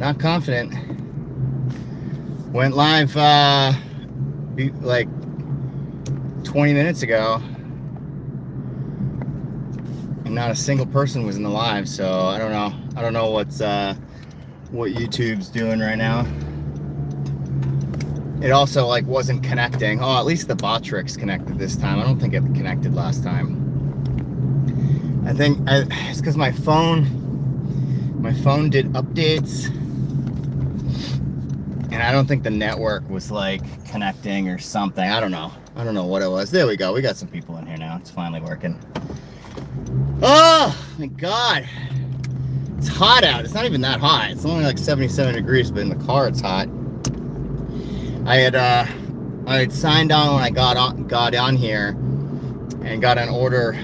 Not confident. Went live like 20 minutes ago, and not a single person was in the live. So I don't know what YouTube's doing right now. It also like wasn't connecting. Oh, at least the Botrix connected this time. I don't think it connected last time. I think it's because my phone did updates, and I don't think the network was like connecting or something. I don't know what it was. There we go. We got some people in here now. It's finally working. Oh my God. It's hot out. It's not even that hot. It's only like 77 degrees, but in the car it's hot. I had signed on when I got on here and got an order.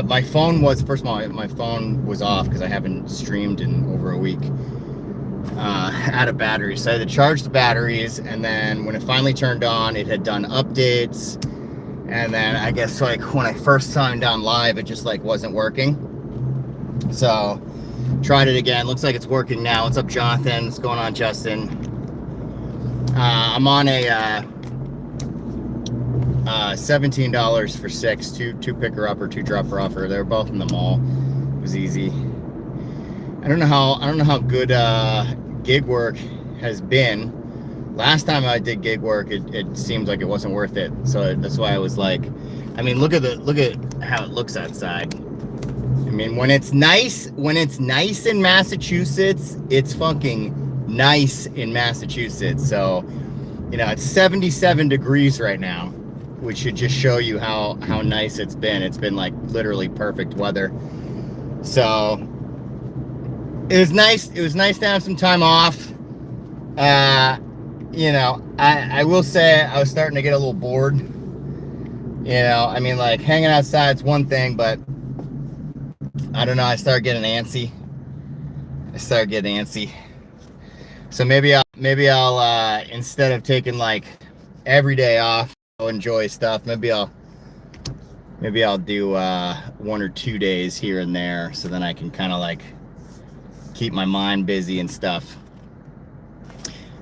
My phone was, first of all, my phone was off because I haven't streamed in over a week. Out of batteries. So I had to charge the batteries, and then when it finally turned on, it had done updates. And then I guess like when I first signed on live, it just like wasn't working. So tried it again. Looks like it's working now. What's up, Jonathan? What's going on, Justin? I'm on a $17 for 6, two picker upper, 2 dropper offer. They were both in the mall. It was easy. I don't know how good gig work has been. Last time I did gig work, it seemed like it wasn't worth it. So that's why I was like, I mean, look at how it looks outside. I mean, when it's nice in Massachusetts, it's fucking nice in Massachusetts. So, you know, it's 77 degrees right now, which should just show you how nice it's been. It's been like literally perfect weather. So it was nice to have some time off. You know, I will say I was starting to get a little bored. You know, I mean, like hanging outside's one thing, but I don't know, I started getting antsy. So maybe I'll instead of taking like every day off, I'll enjoy stuff. Maybe I'll do 1 or 2 days here and there, so then I can kind of like keep my mind busy and stuff.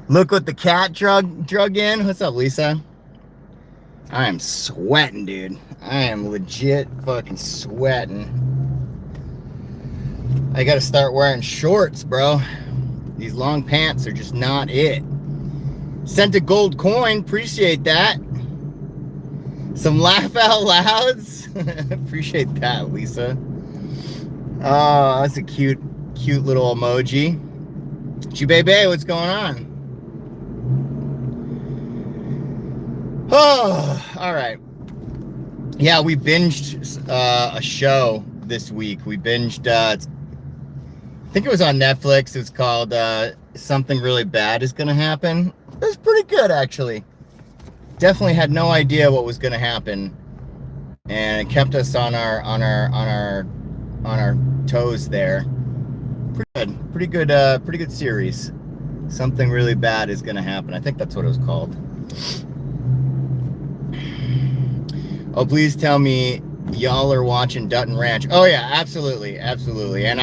Look what the cat drug in. What's up, Lisa? I am sweating, dude. I am legit fucking sweating. I gotta start wearing shorts, bro. These long pants are just not it. Sent a gold coin. Appreciate that. Some laugh out louds. Appreciate that, Lisa. Oh, that's a cute little emoji. Chubebe, what's going on? Oh, all right. Yeah, we binged a show this week. We binged, I think it was on Netflix. It's called Something Really Bad Is Gonna Happen. It was pretty good, actually. Definitely had no idea what was gonna happen, and it kept us on our toes there. Pretty good series. Something Really Bad Is Gonna Happen. I think that's what it was called. Oh, please tell me y'all are watching Dutton Ranch. Oh yeah, absolutely. And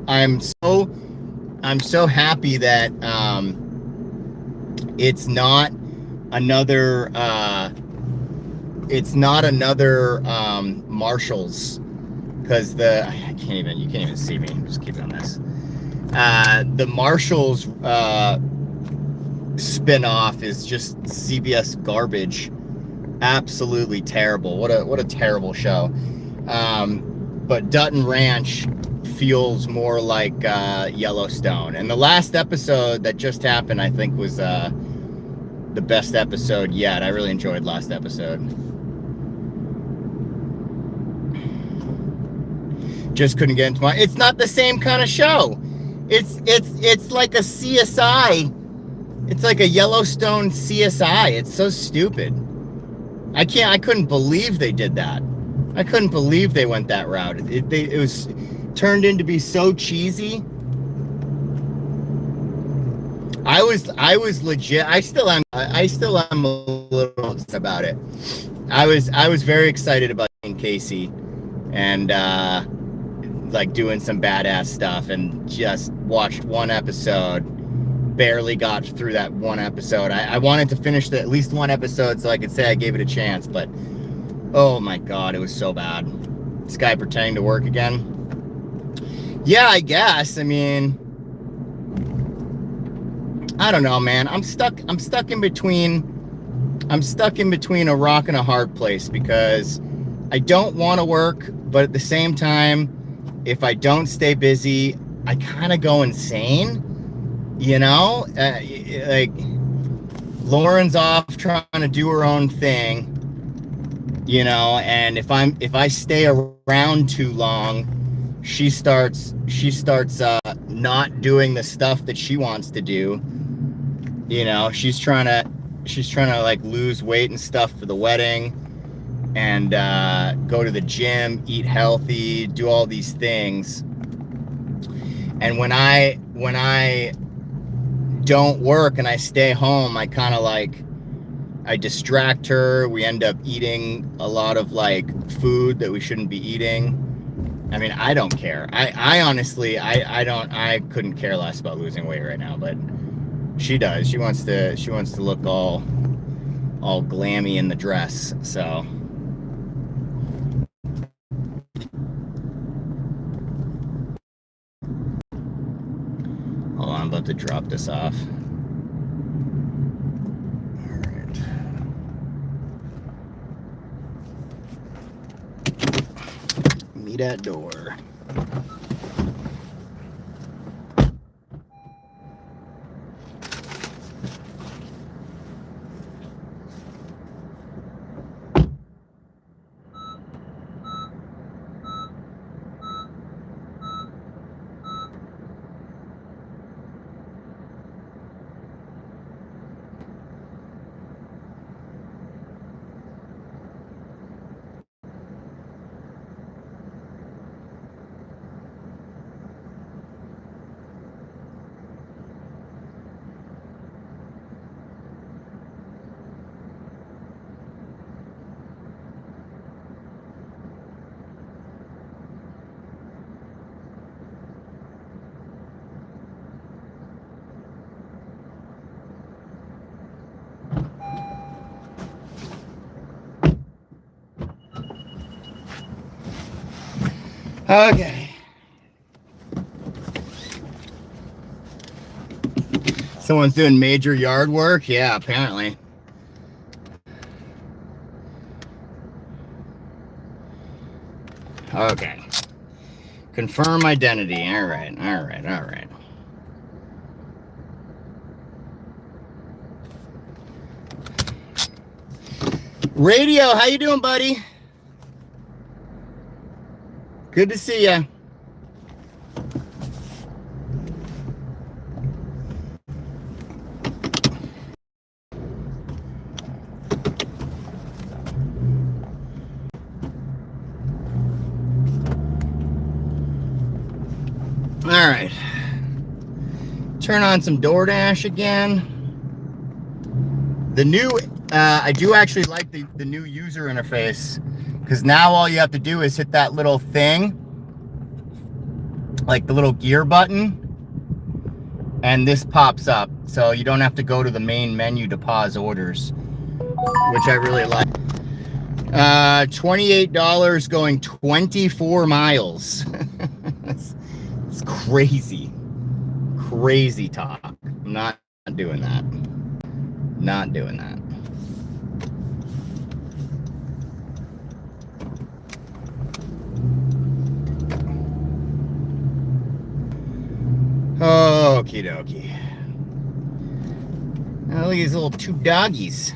I'm so happy that it's not another Marshalls, because you can't even see me. Just keep it on this. The Marshalls spin-off is just CBS garbage. Absolutely terrible. What a terrible show. But Dutton Ranch feels more like Yellowstone. And the last episode that just happened, I think, was the best episode yet. I really enjoyed last episode. Just couldn't get into my. It's not the same kind of show. It's like a CSI. It's like a Yellowstone CSI. It's so stupid. I couldn't believe they did that. I couldn't believe they went that route. It was turned into be so cheesy. I was legit. I still am a little upset about it. I was very excited about Casey and like doing some badass stuff, and just watched one episode barely got through that one episode. I wanted to finish at least one episode so I could say I gave it a chance, but oh my God, it was so bad. This guy pretending to work again. Yeah, I guess. I mean, I don't know, man. I'm stuck in between a rock and a hard place, because I don't want to work, but at the same time, if I don't stay busy, I kind of go insane, you know? Like, Lauren's off trying to do her own thing, you know, and if I stay around too long, she starts not doing the stuff that she wants to do. You know, she's trying to like lose weight and stuff for the wedding, and go to the gym, eat healthy, do all these things. And when I don't work and I stay home, I kind of like, I distract her. We end up eating a lot of like food that we shouldn't be eating. I mean, I don't care. I honestly, I couldn't care less about losing weight right now, but she does. She wants to look all glammy in the dress. So hold on, I'm about to drop this off. All right. Meet at door. Okay. Someone's doing major yard work? Yeah, apparently. Okay. Confirm identity. All right. Radio, how you doing, buddy? Good to see ya. All right. Turn on some DoorDash again. The new, I do actually like the new user interface, because now all you have to do is hit that little thing, like the little gear button, and this pops up. So you don't have to go to the main menu to pause orders, which I really like. $28 going 24 miles. It's crazy. Crazy talk. I'm not doing that. Not doing that. Okie dokie. Now look at these little two doggies.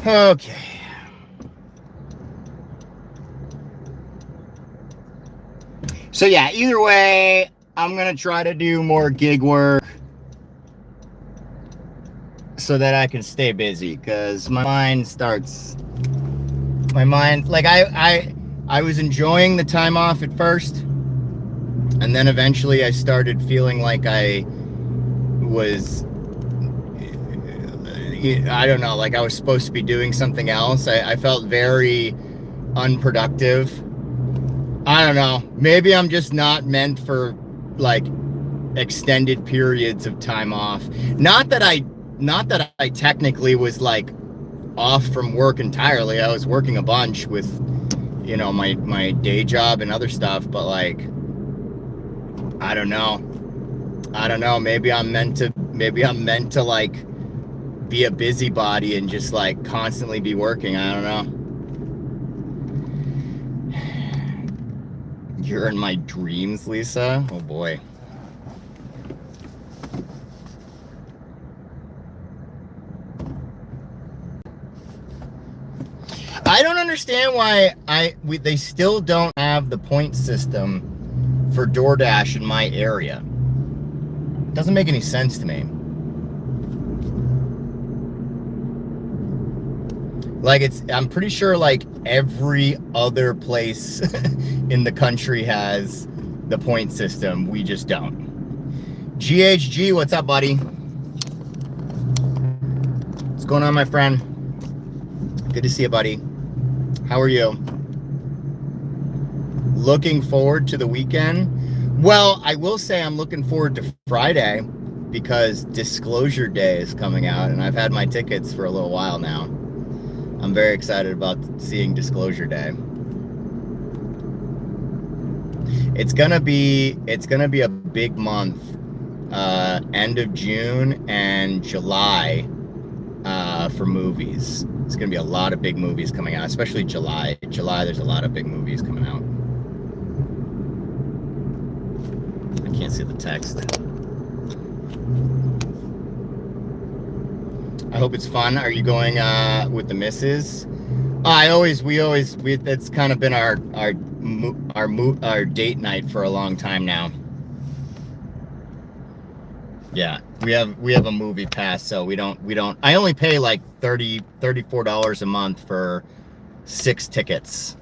Okay. So yeah, either way, I'm gonna try to do more gig work so that I can stay busy, because my mind, like I was enjoying the time off at first, and then eventually I started feeling like I was, I don't know, like I was supposed to be doing something else. I felt very unproductive. I don't know. Maybe I'm just not meant for like extended periods of time off. Not that I technically was like off from work entirely. I was working a bunch with, you know, my day job and other stuff, but like, I don't know. Maybe I'm meant to like be a busybody and just like constantly be working. I don't know. You're in my dreams, Lisa. Oh boy. I don't understand why they still don't have the point system for DoorDash in my area. It doesn't make any sense to me. Like I'm pretty sure like every other place in the country has the point system. We just don't. GHG, what's up, buddy? What's going on, my friend? Good to see you, buddy. How are you? Looking forward to the weekend? Well, I will say I'm looking forward to Friday because Disclosure Day is coming out, and I've had my tickets for a little while now. I'm very excited about seeing Disclosure Day. It's gonna be a big month, end of June and July, for movies. It's gonna be a lot of big movies coming out, especially July. July, there's a lot of big movies coming out. I can't see the text. I hope it's fun. Are you going with the missus? That's kind of been our date night for a long time now. Yeah, we have a movie pass, so we don't. I only pay like $34 a month for 6 tickets.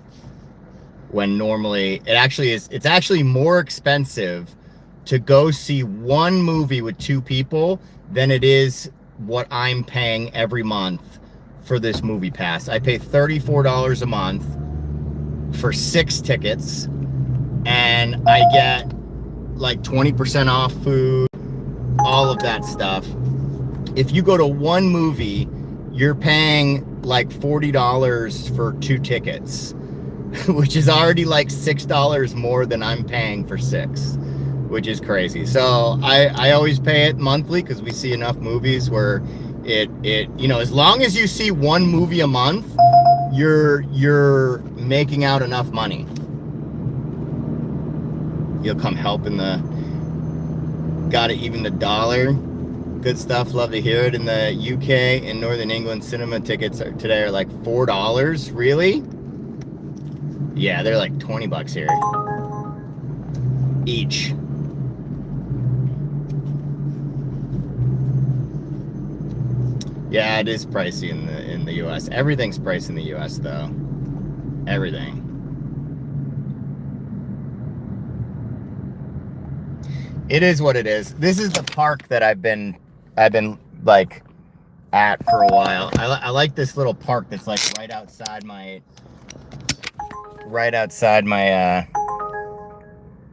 When normally it's actually more expensive to go see one movie with 2 people than it is what I'm paying every month for this movie pass. I pay $34 a month for 6 tickets, and I get like 20% off food, all of that stuff. If you go to one movie, you're paying like $40 for 2 tickets, which is already like $6 more than I'm paying for 6. Which is crazy. So I always pay it monthly because we see enough movies where it you know, as long as you see one movie a month, you're making out enough money. You'll come help in the gotta even the dollar. Good stuff. Love to hear it. In the UK and Northern England, cinema tickets today are like $4. Really? Yeah, they're like $20 here each. Yeah, it is pricey in the US. Everything's priced in the US though. Everything. It is what it is. This is the park that I've been like at for a while. I like this little park that's like right outside my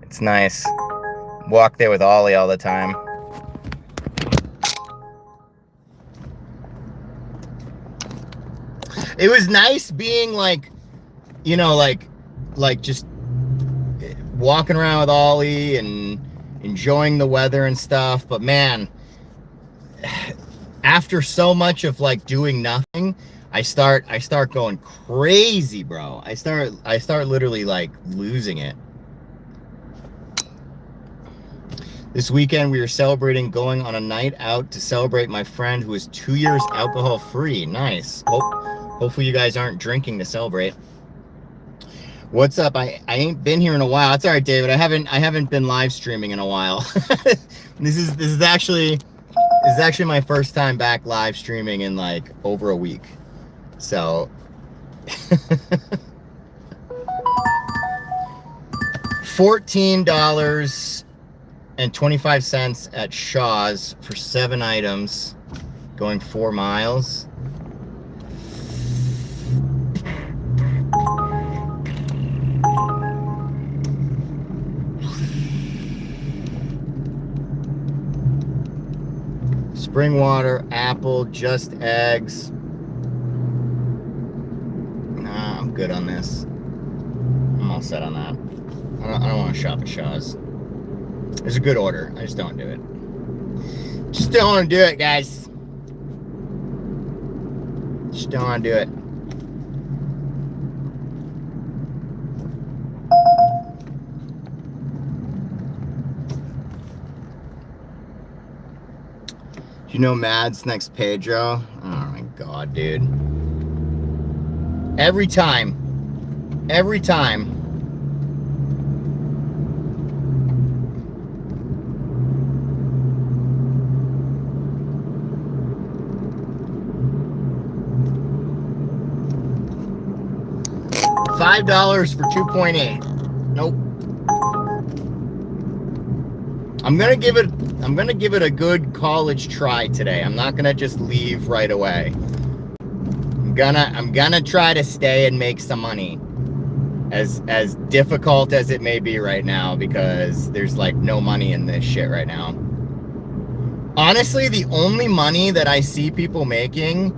it's nice. Walk there with Ollie all the time. It was nice being like, you know, like just walking around with Ollie and enjoying the weather and stuff. But man, after so much of like doing nothing, I start going crazy, bro. I start literally like losing it. This weekend we were celebrating going on a night out to celebrate my friend who is 2 years alcohol free. Nice. Hopefully you guys aren't drinking to celebrate. What's up? I ain't been here in a while. That's all right, David. I haven't been live streaming in a while. This is actually my first time back live streaming in like over a week. So $14.25 at Shaw's for 7 items, going 4 miles. spring water, apple, just eggs. Nah, I'm good on this. I'm all set on that. I don't want to shop at Shaw's. It's a good order. I just don't do it. Just don't want to do it, guys. Just don't want to do it. Do you know Mads next Pedro? Oh my god, dude. Every time. $5 for 2.8. Nope. I'm gonna give it a good college try today. I'm not gonna just leave right away. I'm gonna try to stay and make some money. As difficult as it may be right now, because there's like no money in this shit right now. Honestly, the only money that I see people making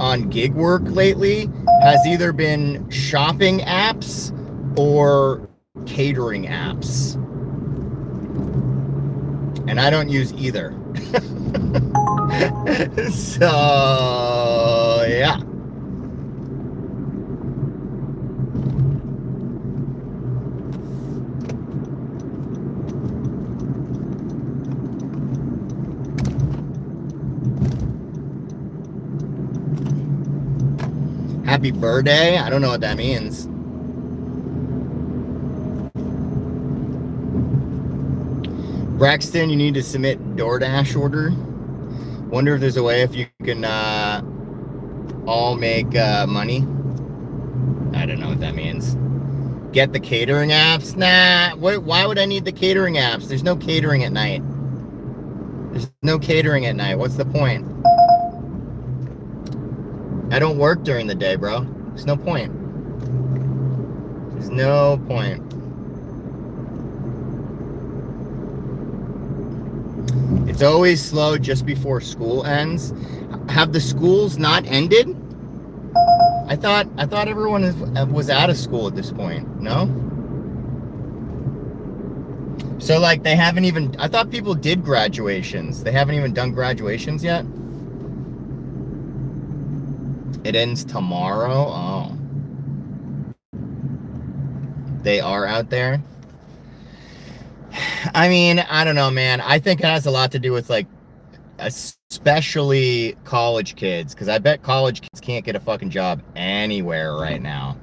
on gig work lately has either been shopping apps or catering apps. And I don't use either. So, yeah. Happy birthday? I don't know what that means. Braxton, you need to submit DoorDash order. Wonder if there's a way if you can all make money. I don't know what that means. Get the catering apps? Nah, why would I need the catering apps? There's no catering at night. There's no catering at night. What's the point? I don't work during the day, bro. There's no point. There's no point. It's always slow just before school ends. Have the schools not ended? I thought everyone was out of school at this point. No? So like they haven't even, I thought people did graduations. They haven't even done graduations yet? It ends tomorrow? Oh. They are out there? I mean, I don't know, man. I think it has a lot to do with, like, especially college kids, because I bet college kids can't get a fucking job anywhere right now.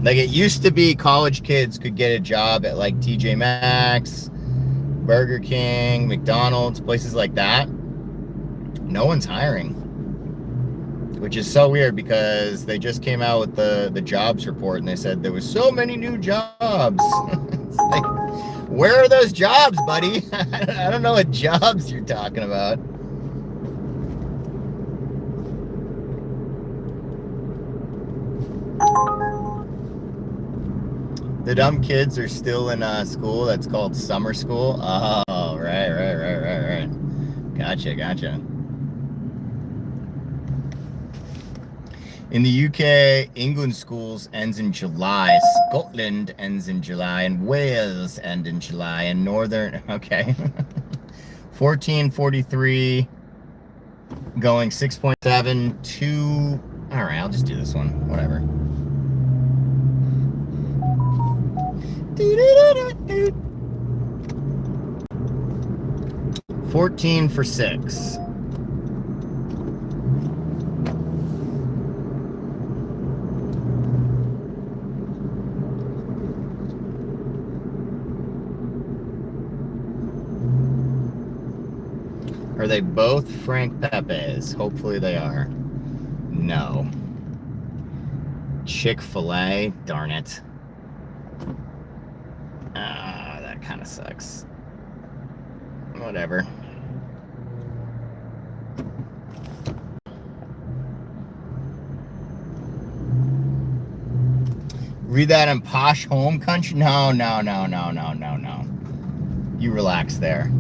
Like, it used to be college kids could get a job at, like, TJ Maxx, Burger King, McDonald's, places like that. No one's hiring. Which is so weird, because they just came out with the jobs report, and they said there was so many new jobs. It's like, where are those jobs, buddy? I don't know what jobs you're talking about. The dumb kids are still in school. That's called summer school. Oh, right. Gotcha. In the UK, England schools ends in July, Scotland ends in July, and Wales end in July, and Northern, okay. 1443, going 6.7 to, all right, I'll just do this one, whatever. 14 for 6. Are they both Frank Pepe's? Hopefully they are. No. Chick-fil-A? Darn it. That kind of sucks. Whatever. Read that in Posh Home Country? No. You relax there.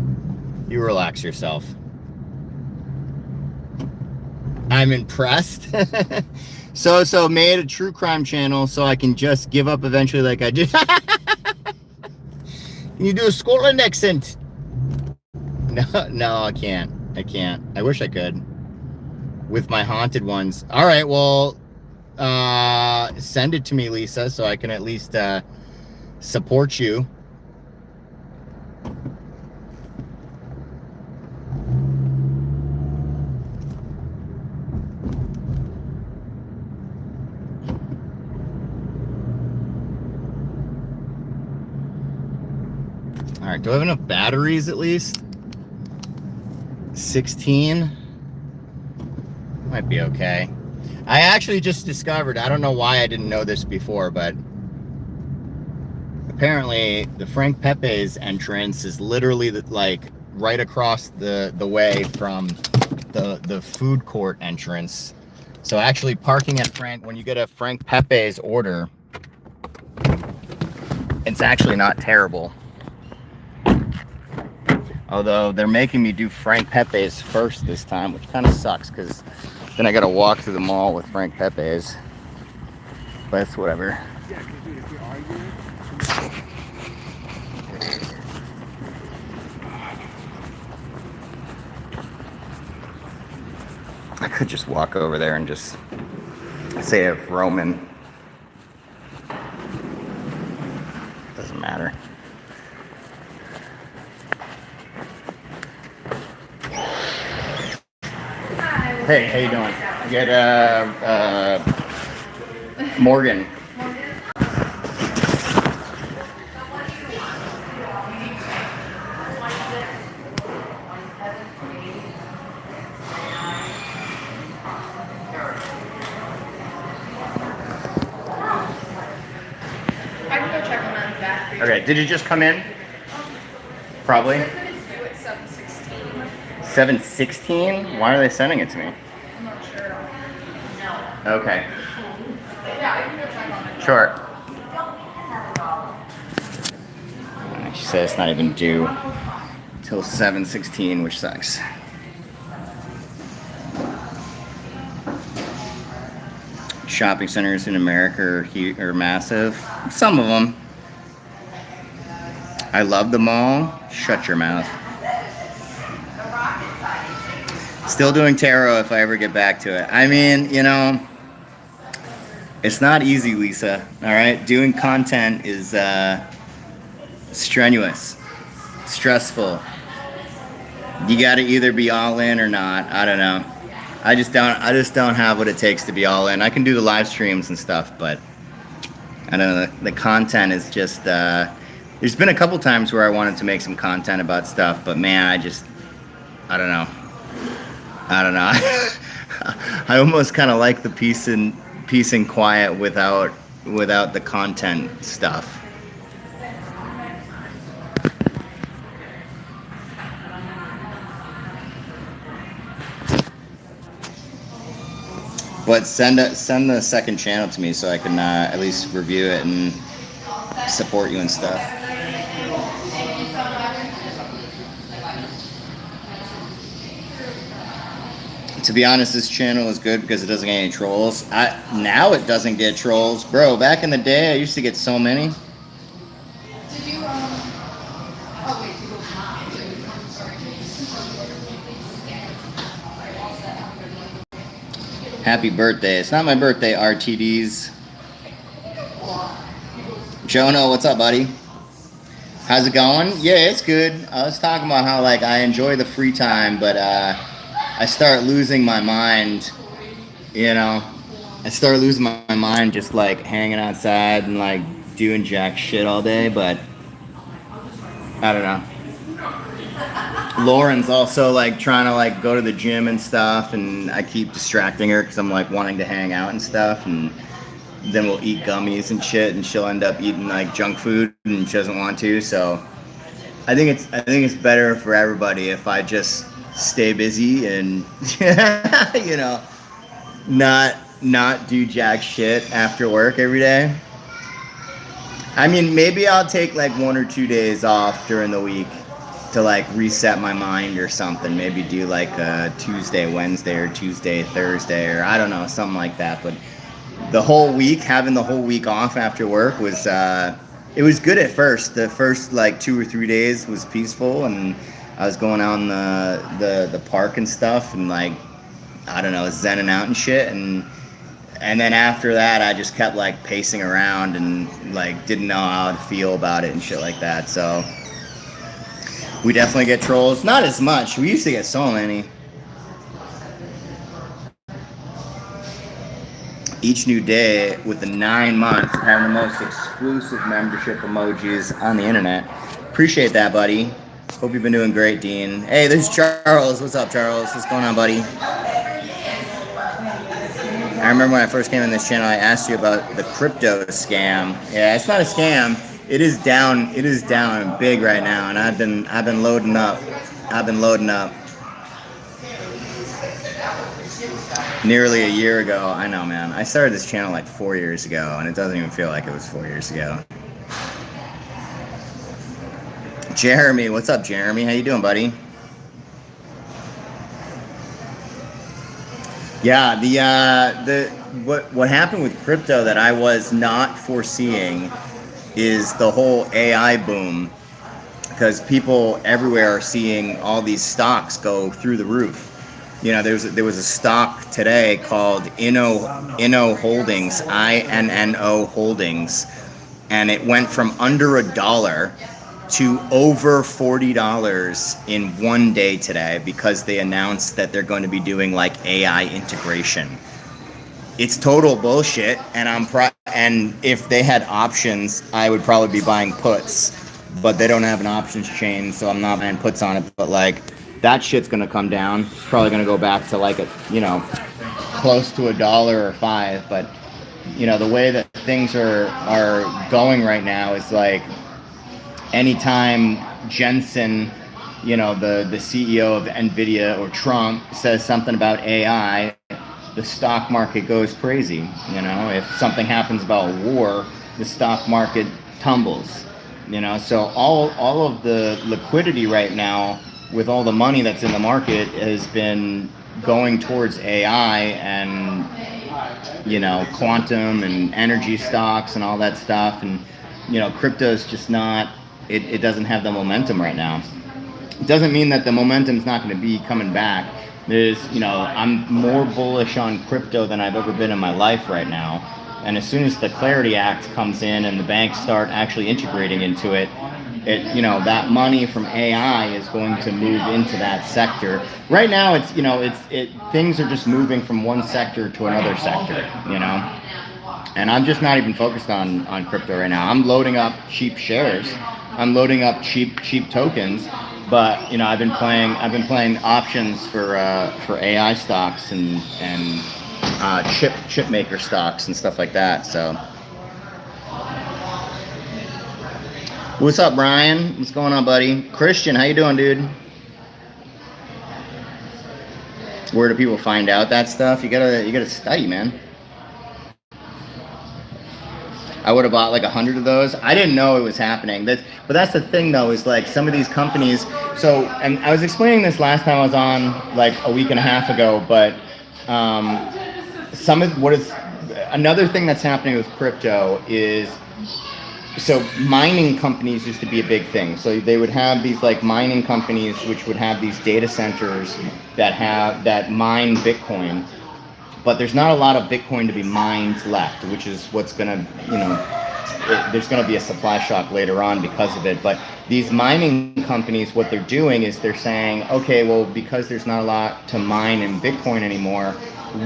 You relax yourself. I'm impressed. So made a true crime channel so I can just give up eventually like I did. You do a Scotland accent. No, I can't. I wish I could. With my haunted ones. All right, well, send it to me, Lisa, so I can at least support you. All right, do I have enough batteries at least? 16? Might be okay. I actually just discovered, I don't know why I didn't know this before, but apparently the Frank Pepe's entrance is literally like right across the way from the food court entrance. So actually parking at when you get a Frank Pepe's order, it's actually not terrible. Although they're making me do Frank Pepe's first this time, which kind of sucks because then I got to walk through the mall with Frank Pepe's. But it's whatever. Yeah, because dude, if you're arguing. I could just walk over there and just say a Roman. Doesn't matter. Hey, how you doing? I get Morgan. I can go check on that back. Okay, did you just come in? Probably. It's due at 7:16. 7:16? Why are they sending it to me? I'm not sure. Okay. Yeah, I can go check on it. Sure. She said it's not even due till 7:16, which sucks. Shopping centers in America are massive. Some of them. I love the mall. Shut your mouth. Still doing tarot if I ever get back to it. I mean, you know, it's not easy, Lisa. All right? Doing content is strenuous, stressful. You got to either be all in or not. I don't know. I just don't have what it takes to be all in. I can do the live streams and stuff, but I don't know. The content is just. There's been a couple times where I wanted to make some content about stuff, but man, I don't know. I almost kind of like the peace and quiet without the content stuff. But send the second channel to me so I can at least review it and support you and stuff. To be honest, this channel is good because it doesn't get any trolls. Now it doesn't get trolls. Bro, back in the day, I used to get so many. Did you, oh wait, you go Happy birthday. It's not my birthday, RTDs. Jono, what's up, buddy? How's it going? Yeah, it's good. I was talking about how, like, I enjoy the free time, but I start losing my mind, you know? I start losing my mind just, like, hanging outside and, like, doing jack shit all day, but I don't know. Lauren's also, like, trying to, like, go to the gym and stuff, and I keep distracting her because I'm, like, wanting to hang out and stuff, and then we'll eat gummies and shit, and she'll end up eating, like, junk food, and she doesn't want to, so I think it's better for everybody if I just stay busy and, you know, not do jack shit after work every day. I mean, maybe I'll take, like, 1 or 2 days off during the week to like reset my mind or something. Maybe do like a Tuesday, Wednesday, or Tuesday, Thursday, or I don't know, something like that. But the whole week, having the whole week off after work was it was good at first. The first like 2 or 3 days was peaceful, and I was going out in the park and stuff, and like I don't know, zenning out and shit, and then after that I just kept like pacing around and like didn't know how to feel about it and shit like that. So we definitely get trolls, not as much. We used to get so many. Each new day with the 9 months having the most exclusive membership emojis on the internet. Appreciate that, buddy. Hope you've been doing great, Dean. Hey, there's Charles. What's up, Charles? What's going on, buddy? I remember when I first came in this channel, I asked you about the crypto scam. Yeah, it's not a scam. It is down. It is down big right now, and I've been loading up. I've been loading up. Nearly a year ago. I know, man. I started this channel like 4 years ago, and it doesn't even feel like it was 4 years ago. Jeremy, what's up, Jeremy? How you doing, buddy? Yeah, what happened with crypto that I was not foreseeing is the whole AI boom, because people everywhere are seeing all these stocks go through the roof. You know, there was a stock today called Inno Holdings, INNO Holdings, and it went from under $1 to over $40 in 1 day today because they announced that they're going to be doing like AI integration. It's total bullshit, and and if they had options, I would probably be buying puts, but they don't have an options chain, so I'm not buying puts on it. But like, that shit's gonna come down. It's probably gonna go back to like close to $1 or $5. But the way that things are going right now is like, anytime Jensen, the CEO of Nvidia, or Trump says something about AI, the stock market goes crazy. If something happens about war, the stock market tumbles. So all of the liquidity right now, with all the money that's in the market, has been going towards AI and quantum and energy stocks and all that stuff. And crypto is just not, it doesn't have the momentum right now. It doesn't mean that the momentum's not going to be coming back. I'm more bullish on crypto than I've ever been in my life right now. And as soon as the Clarity Act comes in and the banks start actually integrating into it, that money from AI is going to move into that sector. Right now, things are just moving from one sector to another sector, And I'm just not even focused on crypto right now. I'm loading up cheap shares. I'm loading up cheap tokens. But I've been playing options for AI stocks and chip maker stocks and stuff like that. So. What's up, Brian? What's going on, buddy? Christian, how you doing, dude? Where do people find out that stuff? You gotta study, man. I would have bought like 100 of those. I didn't know it was happening. But that's the thing, though, is like some of these companies. So, and I was explaining this last time I was on like a week and a half ago. But another thing that's happening with crypto is. So mining companies used to be a big thing. So they would have these like mining companies, which would have these data centers that mine Bitcoin, but there's not a lot of Bitcoin to be mined left, which is what's gonna, there's gonna be a supply shock later on because of it. But these mining companies, what they're doing is they're saying, okay, well, because there's not a lot to mine in Bitcoin anymore,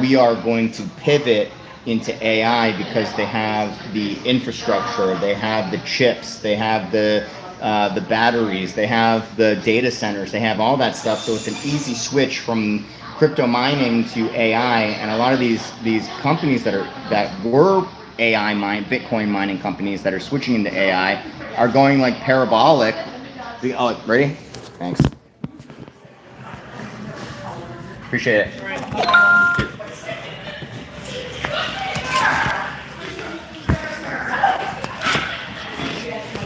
we are going to pivot into AI because they have the infrastructure, they have the chips, they have the batteries, they have the data centers, they have all that stuff. So it's an easy switch from crypto mining to AI. And a lot of these companies that were Bitcoin mining companies that are switching into AI are going like parabolic. Oh, ready? Thanks. Appreciate it.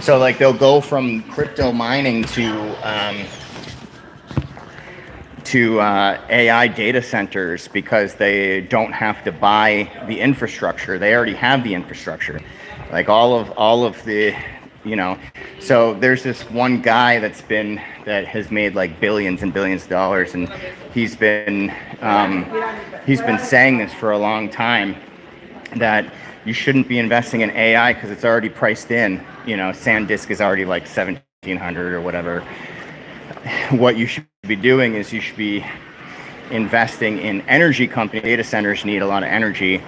So like they'll go from crypto mining to AI data centers because they don't have to buy the infrastructure. They already have the infrastructure. Like all of the, so there's this one guy that has made like billions and billions of dollars, and he's been saying this for a long time, that you shouldn't be investing in AI because it's already priced in. SanDisk is already like 1,700 or whatever. What you should be doing is you should be investing in energy companies. Data centers need a lot of energy.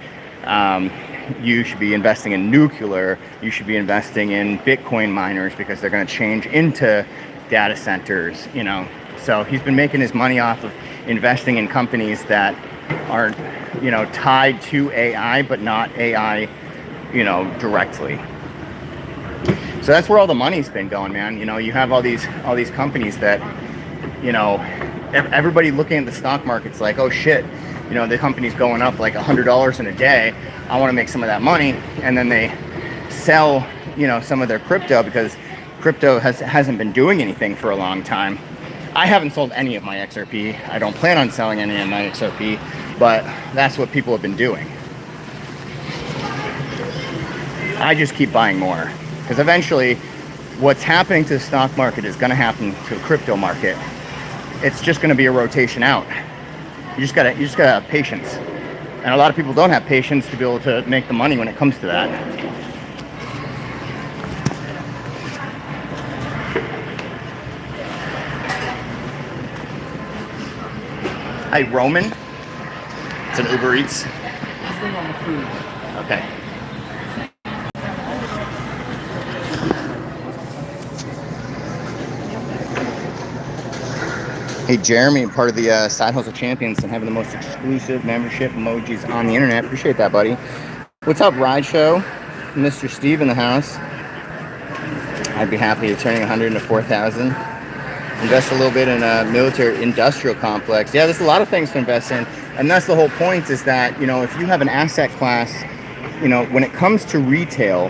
You should be investing in nuclear. You should be investing in Bitcoin miners because they're going to change into data centers. So he's been making his money off of investing in companies that aren't, tied to AI, but not AI, directly. So that's where all the money's been going, man. You have all these companies that, everybody looking at the stock market's like, oh shit, the company's going up like $100 in a day. I want to make some of that money. And then they sell, some of their crypto because crypto hasn't been doing anything for a long time. I haven't sold any of my XRP. I don't plan on selling any of my XRP, but that's what people have been doing. I just keep buying more because eventually what's happening to the stock market is going to happen to the crypto market. It's just going to be a rotation out. You just gotta have patience. And a lot of people don't have patience to be able to make the money when it comes to that. Hi, Roman. It's an Uber Eats. Thing on the food. Okay. Hey, Jeremy, part of the Side Hustle Champions and having the most exclusive membership emojis on the internet. Appreciate that, buddy. What's up, Ride Show? Mr. Steve in the house. I'd be happy turning 100 into 4,000. Invest a little bit in a military industrial complex. Yeah, there's a lot of things to invest in. And that's the whole point, is that, if you have an asset class, when it comes to retail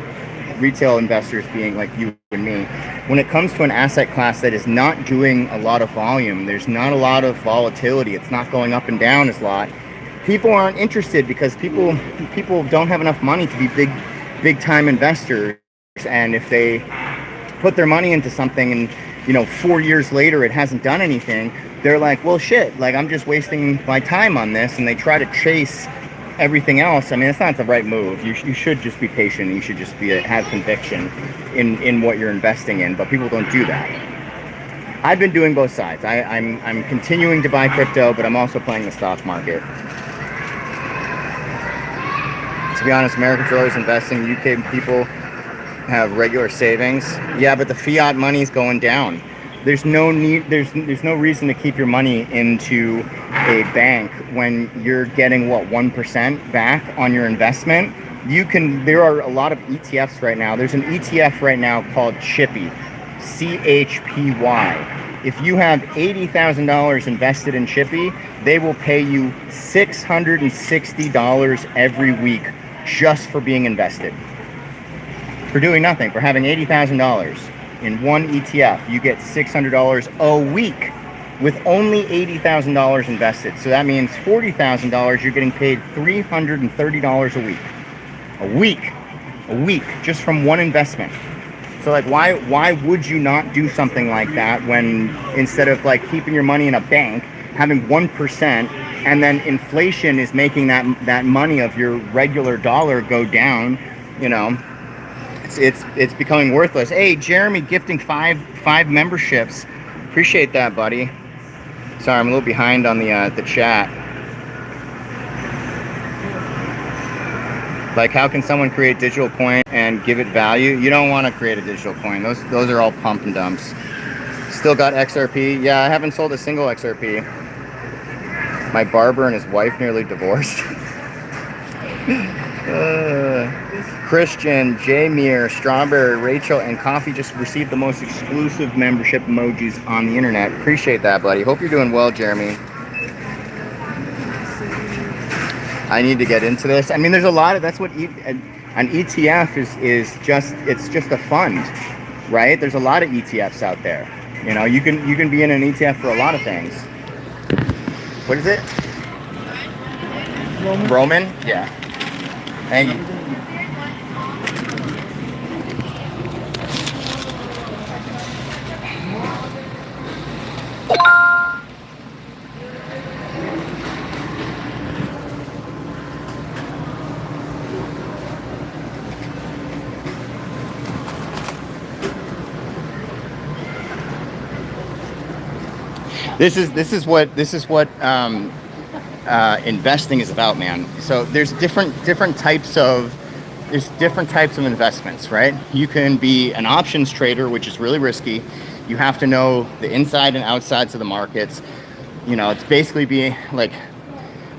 investors being like you and me, when it comes to an asset class that is not doing a lot of volume, there's not a lot of volatility, it's not going up and down as a lot, people aren't interested because people don't have enough money to be big time investors. And if they put their money into something and 4 years later it hasn't done anything, they're like, well shit, like I'm just wasting my time on this, and they try to chase everything else. I mean, it's not the right move. You should just be patient. You should just have conviction in what you're investing in, but people don't do that. I've been doing both sides. I'm continuing to buy crypto, but I'm also playing the stock market. To be honest, Americans are always investing. UK people have regular savings. Yeah, but the fiat money's going down. There's no need. There's no reason to keep your money into a bank when you're getting 1% back on your investment. There are a lot of ETFs right now. There's an ETF right now called Chippy, CHPY. If you have $80,000 invested in Chippy, they will pay you $660 every week just for being invested. For doing nothing, for having $80,000 in one ETF, you get $600 a week with only $80,000 invested. So that means $40,000, you're getting paid $330 a week, just from one investment. So like, why would you not do something like that when, instead of like keeping your money in a bank, having 1%, and then inflation is making that money of your regular dollar go down, it's becoming worthless. Hey, Jeremy gifting five memberships. Appreciate that, buddy. Sorry, I'm a little behind on the chat. Like, how can someone create digital coin and give it value? You don't want to create a digital coin. Those are all pump and dumps. Still got XRP. Yeah, I haven't sold a single XRP. My barber and his wife nearly divorced. Christian, Jamir, Strawberry, Rachel, and Coffee just received the most exclusive membership emojis on the internet. Appreciate that, buddy. Hope you're doing well, Jeremy. I need to get into this. I mean, there's a lot of, that's what an ETF is just, it's just a fund. right? There's a lot of ETFs out there. You know, you can be in an ETF for a lot of things. What is it? Roman? Yeah. Thank you. This is what investing is about, man. So there's different types of investments, right? You can be an options trader, which is really risky. You have to know the inside and outsides of the markets. You know, it's basically be like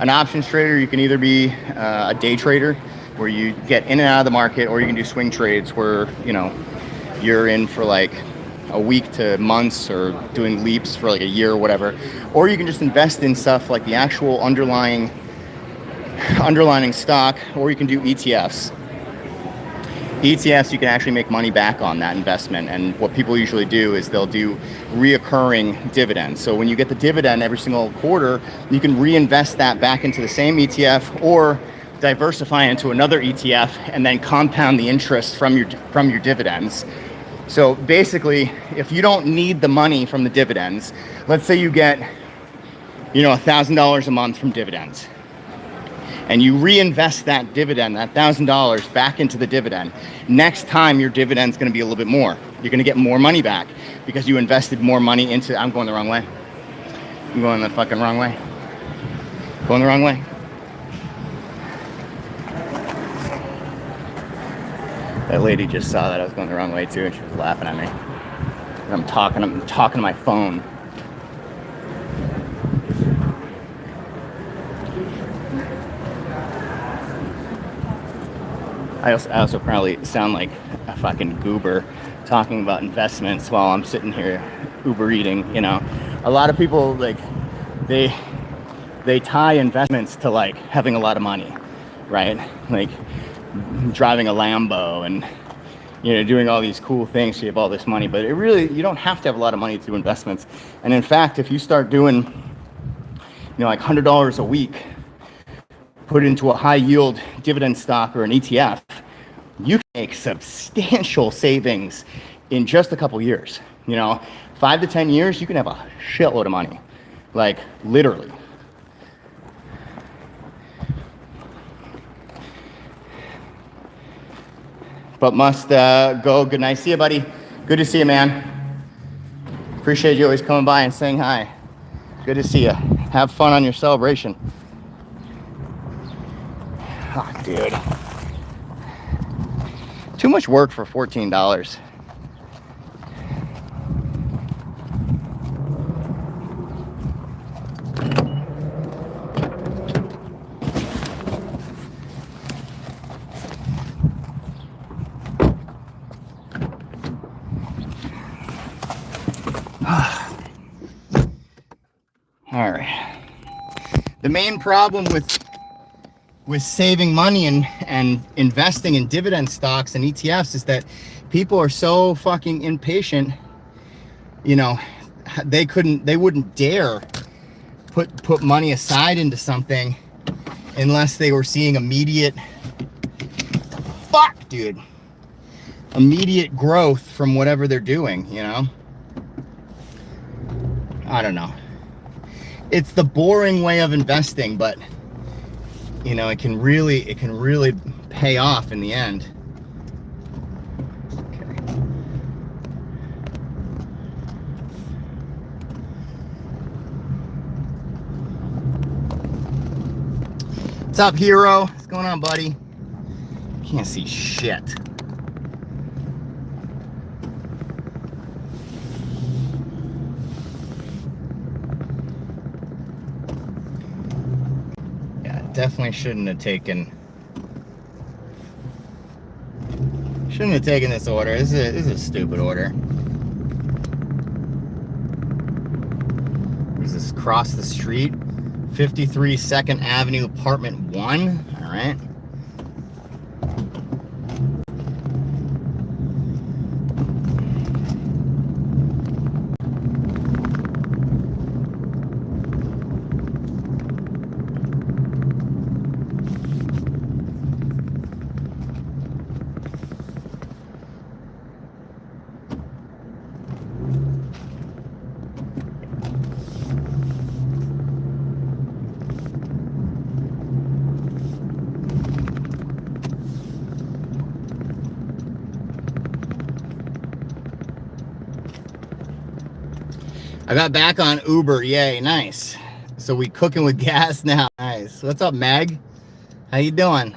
an options trader. You can either be a day trader, where you get in and out of the market, or you can do swing trades, where you know you're in for like a week to months, or doing leaps for like a year or whatever. Or you can just invest in stuff like the actual underlying stock, or you can do ETFs. ETFs, you can actually make money back on that investment. And what people usually do is they'll do reoccurring dividends. So when you get the dividend every single quarter, you can reinvest that back into the same ETF, or diversify into another ETF and then compound the interest from your dividends. So basically, if you don't need the money from the dividends, let's say you get, you know, $1,000 a month from dividends, and you reinvest that dividend, that $1,000 back into the dividend. Next time your dividend's going to be a little bit more. You're going to get more money back because you invested more money into. I'm going the wrong way. I'm going the fucking wrong way. Going the wrong way. That lady just saw that I was going the wrong way too, and she was laughing at me. I'm talking to my phone. I also probably sound like a fucking goober talking about investments while I'm sitting here Uber eating. You know, a lot of people, like, they tie investments to like having a lot of money, right? Like driving a Lambo and, you know, doing all these cool things so you have all this money. But you don't have to have a lot of money to do investments. And in fact, if you start doing, you know, like $100 a week, put into a high yield dividend stock or an ETF, you can make substantial savings in just a couple years. You know, 5 to 10 years, you can have a shitload of money, like literally. But must go. Good night. See you, buddy. Good to see you, man. Appreciate you always coming by and saying hi. Good to see you. Have fun on your celebration. Oh, dude. Too much work for $14. All right. The main problem with saving money and investing in dividend stocks and ETFs is that people are so fucking impatient. You know, they wouldn't dare put money aside into something unless they were seeing immediate growth from whatever they're doing, you know? I don't know. It's the boring way of investing, but you know, it can really pay off in the end. Okay. What's up, hero? What's going on, buddy? Can't see shit. Definitely shouldn't have taken this order. This is a stupid order. This is across the street, 53 2nd Avenue, apartment 1. All right. I got back on Uber. Yay, nice. So we cooking with gas now. Nice. What's up, Meg? How you doing?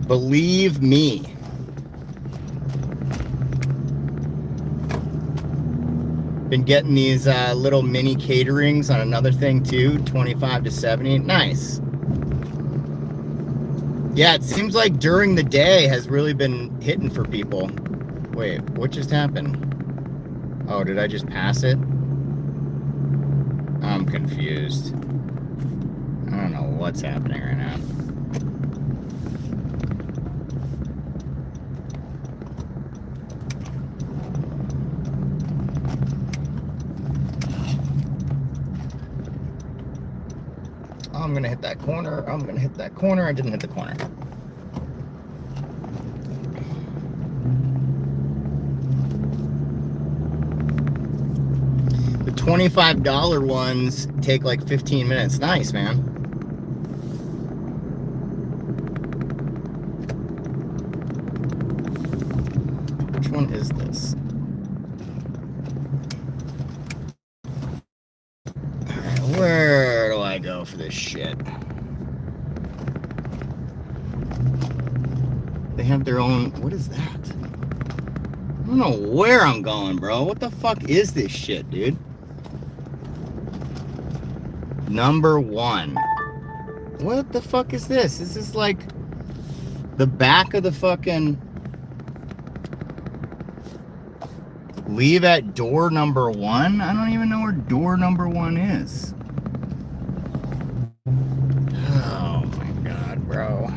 Believe me. Been getting these little mini caterings on another thing too, 25 to 70. Nice. Yeah, it seems like during the day has really been hitting for people. Wait, what just happened? Oh, did I just pass it? I'm confused. I don't know what's happening right now. I'm gonna hit that corner. I'm gonna hit that corner. I didn't hit the corner. The $25 ones take like 15 minutes. Nice, man. Which one is this? Where do I go for this shit? They have their own... What is that? I don't know where I'm going, bro. What the fuck is this shit, dude? Number 1. What the fuck is this? This is like the back of the fucking... Leave at door number 1? I don't even know where door number 1 is. Oh my god, bro.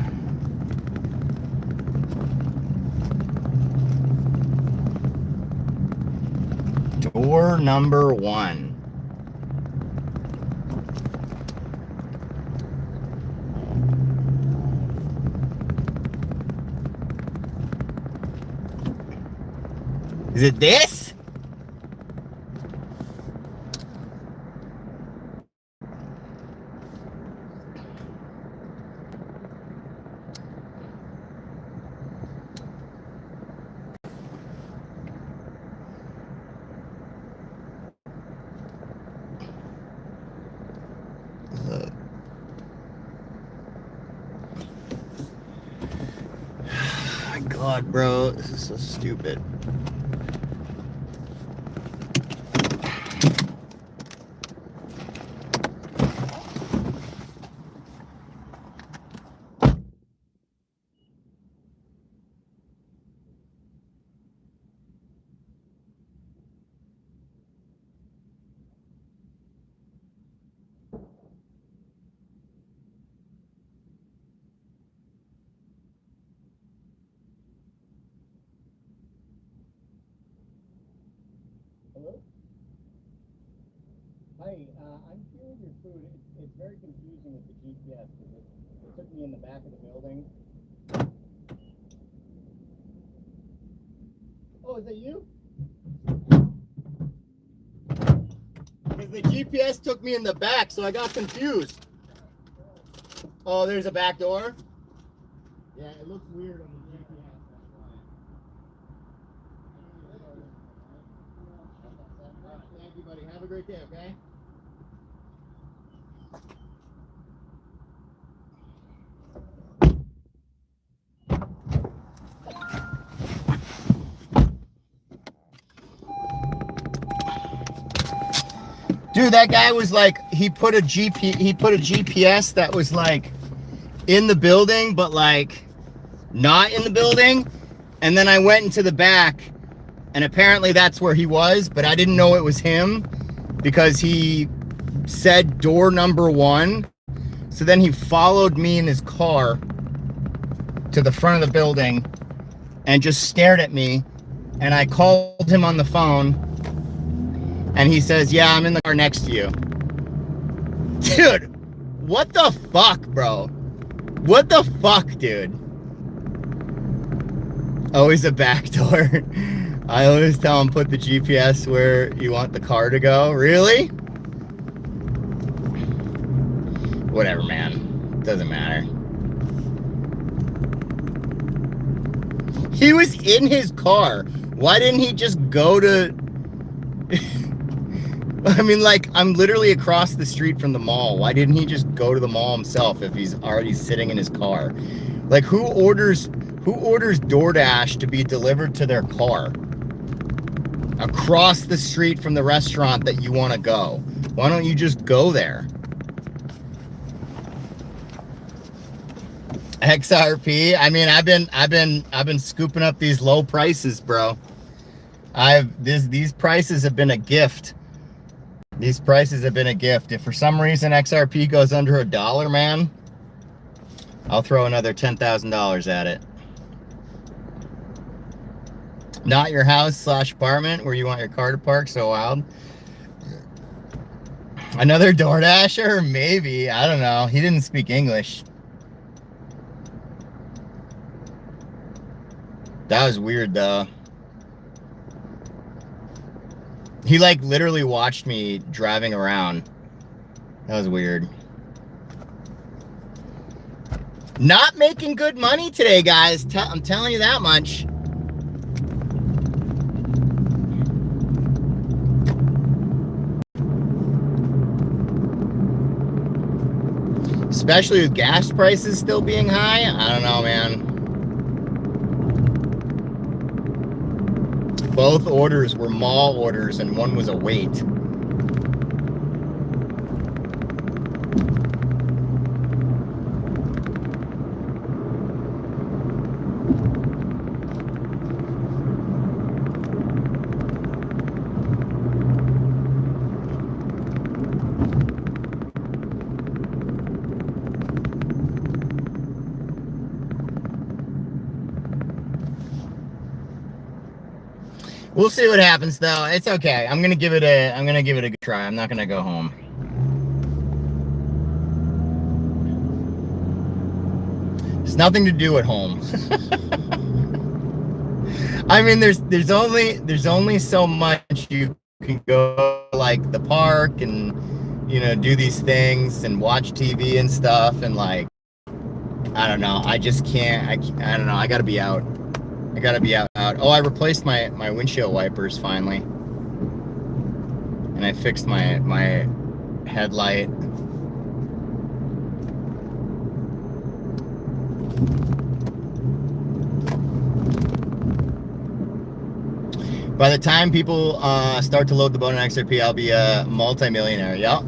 Door number 1. Is it this? My god, bro, this is so stupid. Hello? Hi, I'm here with your food. It's very confusing with the GPS because it took me in the back of the building. Oh, is that you? Because the GPS took me in the back, so I got confused. Oh, there's a back door? Yeah, it looks weird on the GPS. Thank you, buddy. Have a great day, okay? Dude, that guy was like, he put a GPS that was like in the building, but like not in the building. And then I went into the back, and apparently that's where he was, but I didn't know it was him because he said door number 1. So then he followed me in his car to the front of the building and just stared at me. And I called him on the phone, and he says, yeah, I'm in the car next to you. Dude, what the fuck, bro? What the fuck, dude? Always a back door. I always tell him, put the GPS where you want the car to go. Really? Whatever, man. Doesn't matter. He was in his car. Why didn't he just go to... I mean, like, I'm literally across the street from the mall. Why didn't he just go to the mall himself if he's already sitting in his car? Like, who orders DoorDash to be delivered to their car across the street from the restaurant that you want to go? Why don't you just go there? XRP. I mean, I've been scooping up these low prices, bro. These prices have been a gift. These prices have been a gift. If for some reason XRP goes under $1, man, I'll throw another $10,000 at it. Not your house / apartment where you want your car to park so wild. Another DoorDasher? Maybe. I don't know. He didn't speak English. That was weird, though. He, like, literally watched me driving around. That was weird. Not making good money today, guys. I'm telling you that much. Especially with gas prices still being high. I don't know, man. Both orders were mall orders and one was a wait. We'll see what happens, though. It's okay. I'm gonna give it a good try. I'm not gonna go home. There's nothing to do at home. I mean, there's only so much you can go, like the park and, you know, do these things and watch TV and stuff, and like, I don't know. I just can't. I don't know. I gotta be out. I gotta be out. Oh, I replaced my windshield wipers finally, and I fixed my headlight. By the time people start to load the boat on XRP, I'll be a multi-millionaire. Yep.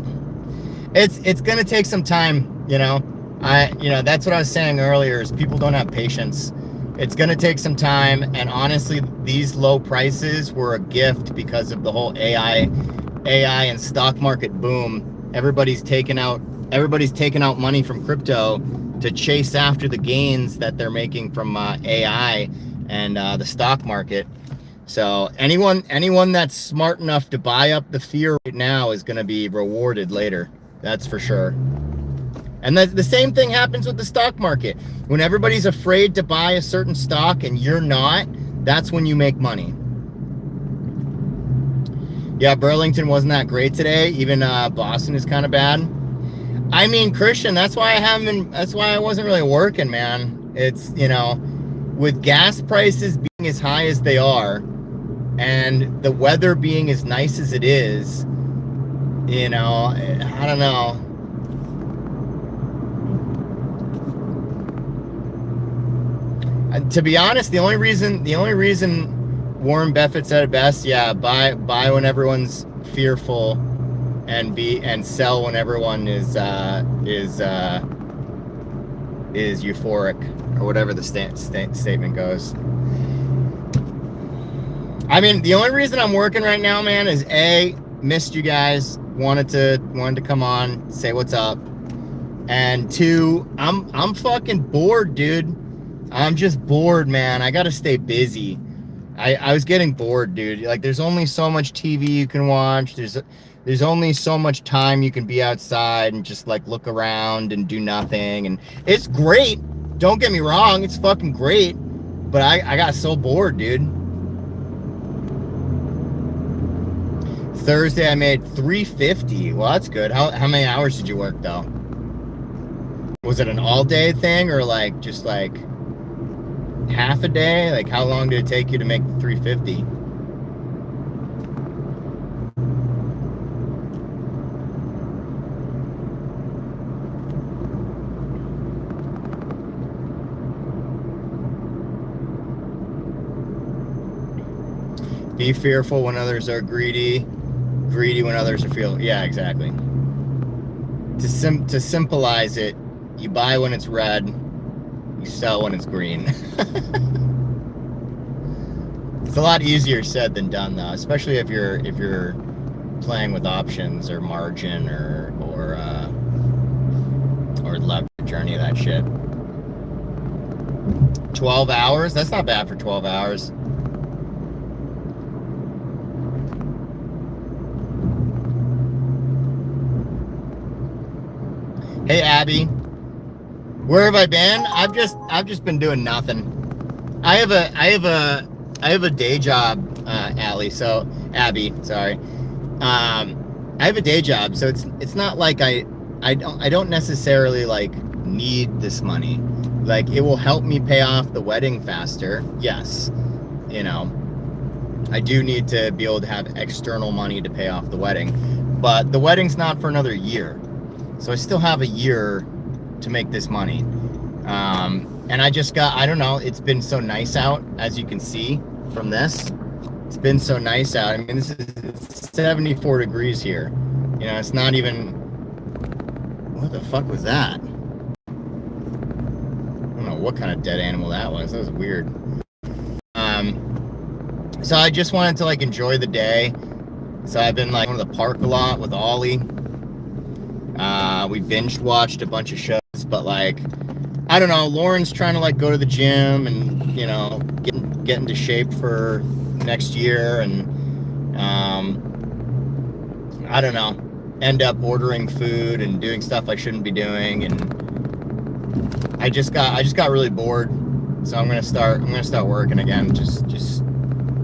It's gonna take some time, you know. That's what I was saying earlier, is people don't have patience. It's going to take some time, and honestly, these low prices were a gift because of the whole AI and stock market boom. Everybody's taken out money from crypto to chase after the gains that they're making from AI and the stock market. So anyone that's smart enough to buy up the fear right now is going to be rewarded later. That's for sure. And the same thing happens with the stock market. When everybody's afraid to buy a certain stock and you're not, that's when you make money. Yeah, Burlington wasn't that great today. Even Boston is kind of bad. I mean, Christian, that's why I wasn't really working, man. It's, you know, with gas prices being as high as they are and the weather being as nice as it is, you know, I don't know. To be honest, the only reason Warren Buffett said it best, yeah, buy when everyone's fearful, and sell when everyone is euphoric, or whatever the statement goes. I mean, the only reason I'm working right now, man, is A, missed you guys, wanted to come on, say what's up, and 2, I'm fucking bored, dude. I'm just bored, man. I gotta stay busy. I was getting bored, dude. Like, there's only so much TV you can watch. There's only so much time you can be outside and just like look around and do nothing. And it's great. Don't get me wrong, it's fucking great. But I got so bored, dude. Thursday I made $350. Well, that's good. How many hours did you work though? Was it an all-day thing or like just like half a day? Like, how long did it take you to make the 350? Be fearful when others are greedy. Greedy when others are fearful. Yeah, exactly. To symbolize it, you buy when it's red, you sell when it's green. It's a lot easier said than done, though, especially if you're playing with options or margin or leverage or any of that shit. 12 hours? That's not bad for 12 hours. Hey Abby, where have I been? I've just been doing nothing. I have a day job, Allie. So Abby, sorry. I have a day job, so it's not like I don't necessarily like need this money. Like, it will help me pay off the wedding faster. Yes, you know, I do need to be able to have external money to pay off the wedding, but the wedding's not for another year. So I still have a year to make this money. And I don't know, it's been so nice out, as you can see from this. It's been so nice out. I mean, it's 74 degrees here. You know, it's not even, what the fuck was that? I don't know what kind of dead animal that was. That was weird. So I just wanted to like enjoy the day. So I've been like going to the park a lot with Ollie. We binge watched a bunch of shows, but like, I don't know, Lauren's trying to like go to the gym and, you know, get into shape for next year, and I don't know, end up ordering food and doing stuff I shouldn't be doing, and I just got really bored, so I'm gonna start working again, just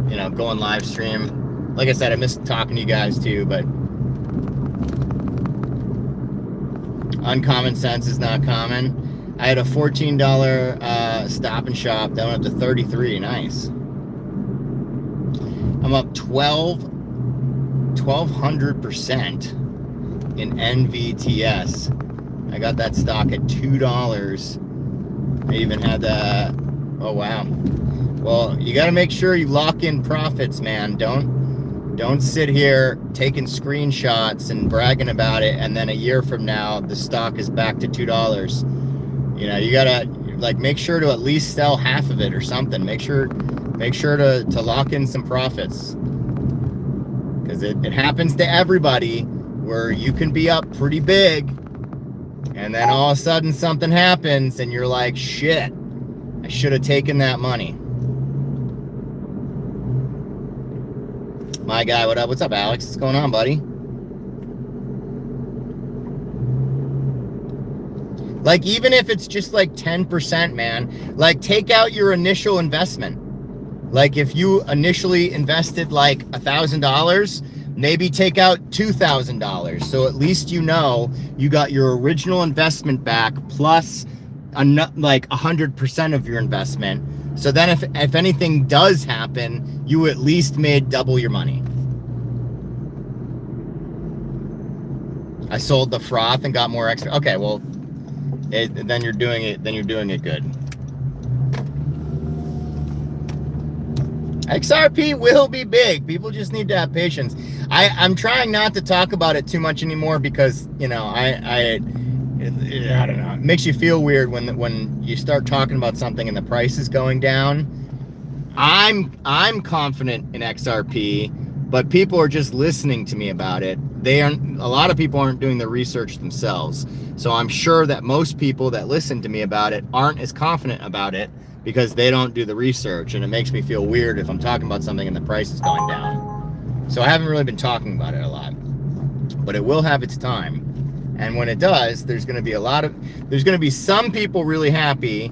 you know, going live stream. Like I said, I miss talking to you guys too, but uncommon sense is not common. I had a $14 Stop and Shop that went up to $33. Nice. I'm up 1200% in NVTS. I got that stock at $2. I even had the, oh wow. Well, you got to make sure you lock in profits, man. Don't sit here taking screenshots and bragging about it, and then a year from now the stock is back to $2. You know, you gotta like make sure to at least sell half of it or something. Make sure to lock in some profits, because it happens to everybody where you can be up pretty big, and then all of a sudden something happens, and you're like, shit, I should have taken that money. My guy, what up? What's up, Alex? What's going on, buddy? Like, even if it's just like 10%, man, like take out your initial investment. Like, if you initially invested like $1,000, maybe take out $2,000. So at least you know you got your original investment back plus like 100% of your investment. So then if anything does happen, you at least made double your money. I sold the froth and got more extra. Okay, well, then you're doing it good. XRP will be big. People just need to have patience. I'm trying not to talk about it too much anymore because, you know, I don't know. It makes you feel weird when you start talking about something and the price is going down. I'm confident in XRP, but people are just listening to me about it. A lot of people aren't doing the research themselves. So I'm sure that most people that listen to me about it aren't as confident about it because they don't do the research, and it makes me feel weird if I'm talking about something and the price is going down. So I haven't really been talking about it a lot, but it will have its time. And when it does, there's going to be some people really happy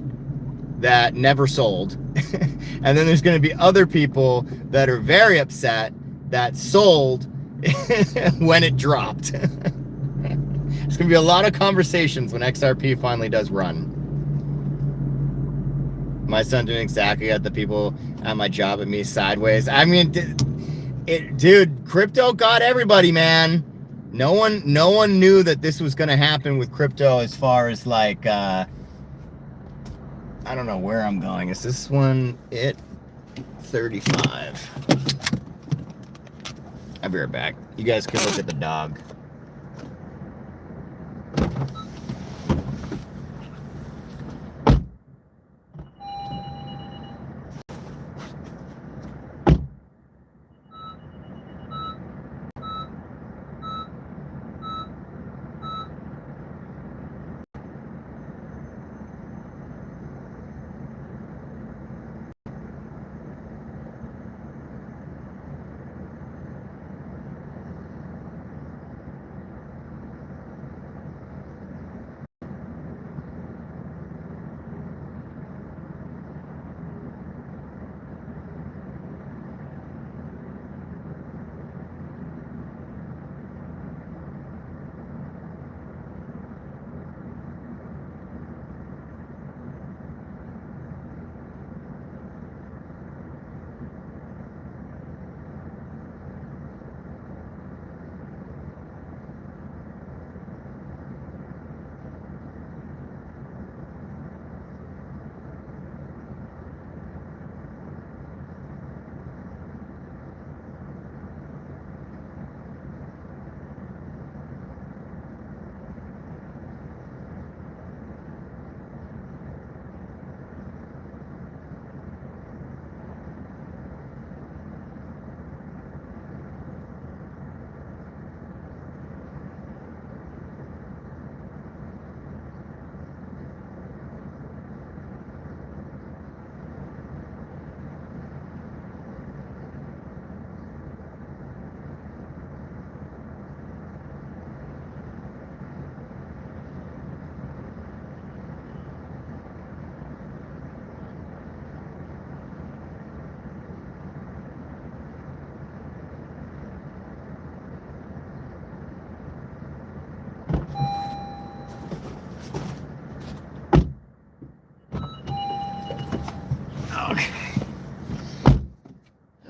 that never sold. And then there's going to be other people that are very upset that sold when it dropped. There's going to be a lot of conversations when XRP finally does run. My son doing exactly at the people at my job at me sideways. I mean, dude, crypto got everybody, man. No one knew that this was going to happen with crypto as far as like, I don't know where I'm going. Is this one it? 35. I'll be right back. You guys can look at the dog.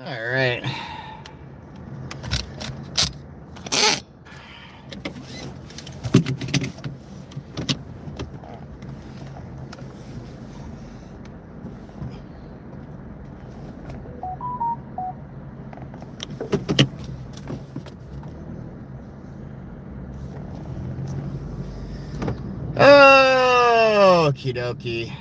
All right. Okie dokie.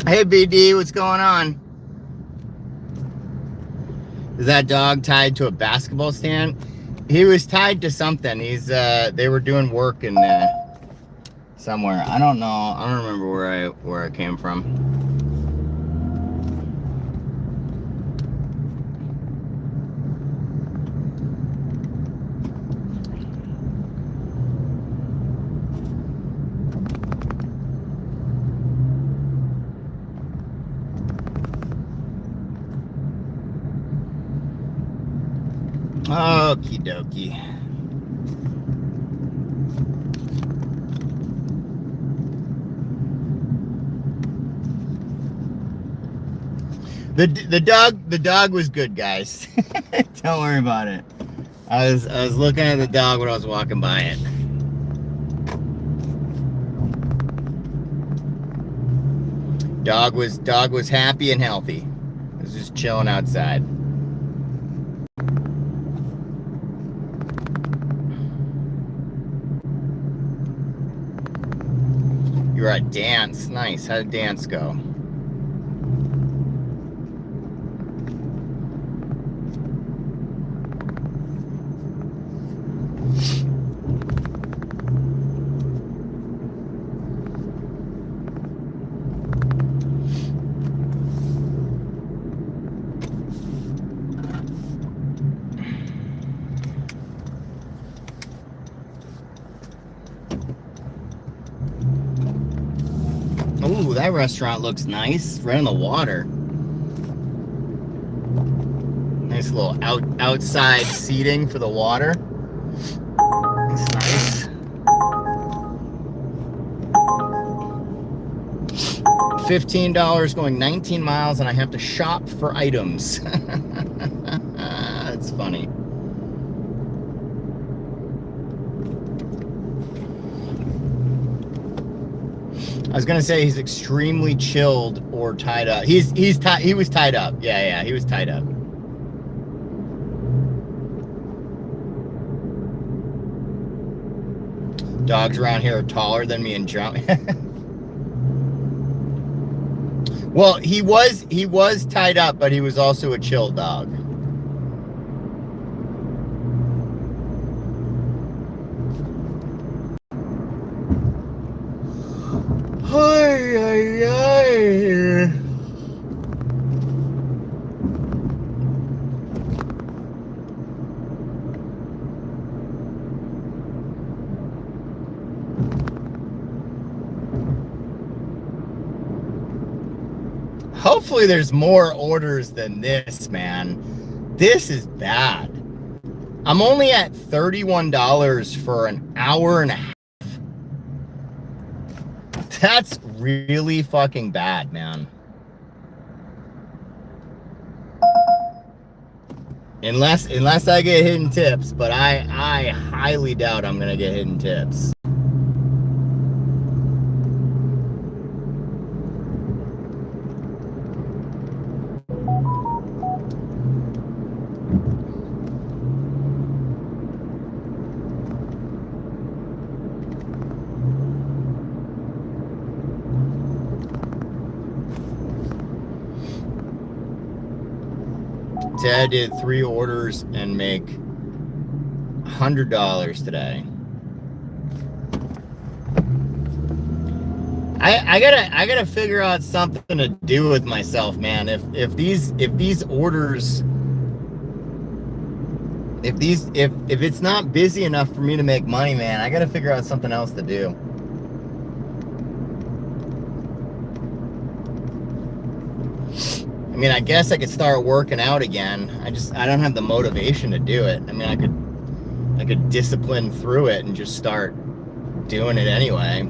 Hey BD, what's going on? Is that dog tied to a basketball stand? He was tied to something. They were doing work in somewhere. I don't know. I don't remember where I came from. Okie dokie. The dog was good, guys. Don't worry about it. I was looking at the dog when I was walking by it. Dog was happy and healthy. It was just chilling outside. You were at dance. Nice. How did dance go? Ooh, that restaurant looks nice. Right on the water. Nice little outside seating for the water. It's nice. $15 going 19 miles, and I have to shop for items. It's funny. I was gonna say he's extremely chilled or tied up. He was tied up. Yeah, he was tied up. Dogs around here are taller than me and jump. Well, he was tied up, but he was also a chill dog. Hopefully there's more orders than this, man. This is bad. I'm only at $31 for an hour and a half. That's really fucking bad, man. Unless I get hidden tips, but I highly doubt I'm gonna get hidden tips. Dad did 3 orders and make $100 today. I gotta figure out something to do with myself, man. If these orders, if it's not busy enough for me to make money, man, I gotta figure out something else to do. I mean, I guess I could start working out again. I don't have the motivation to do it. I mean, I could discipline through it and just start doing it anyway.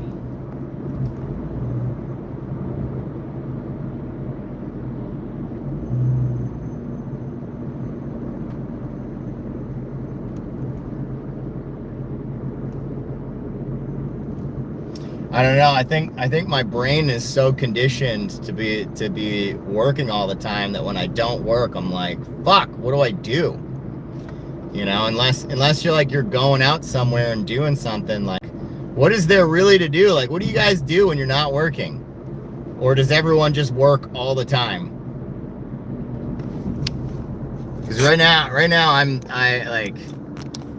I don't know. I think my brain is so conditioned to be working all the time that when I don't work, I'm like, fuck, what do I do? You know, unless you're like, you're going out somewhere and doing something, like, what is there really to do? Like, what do you guys do when you're not working? Or does everyone just work all the time? Because right now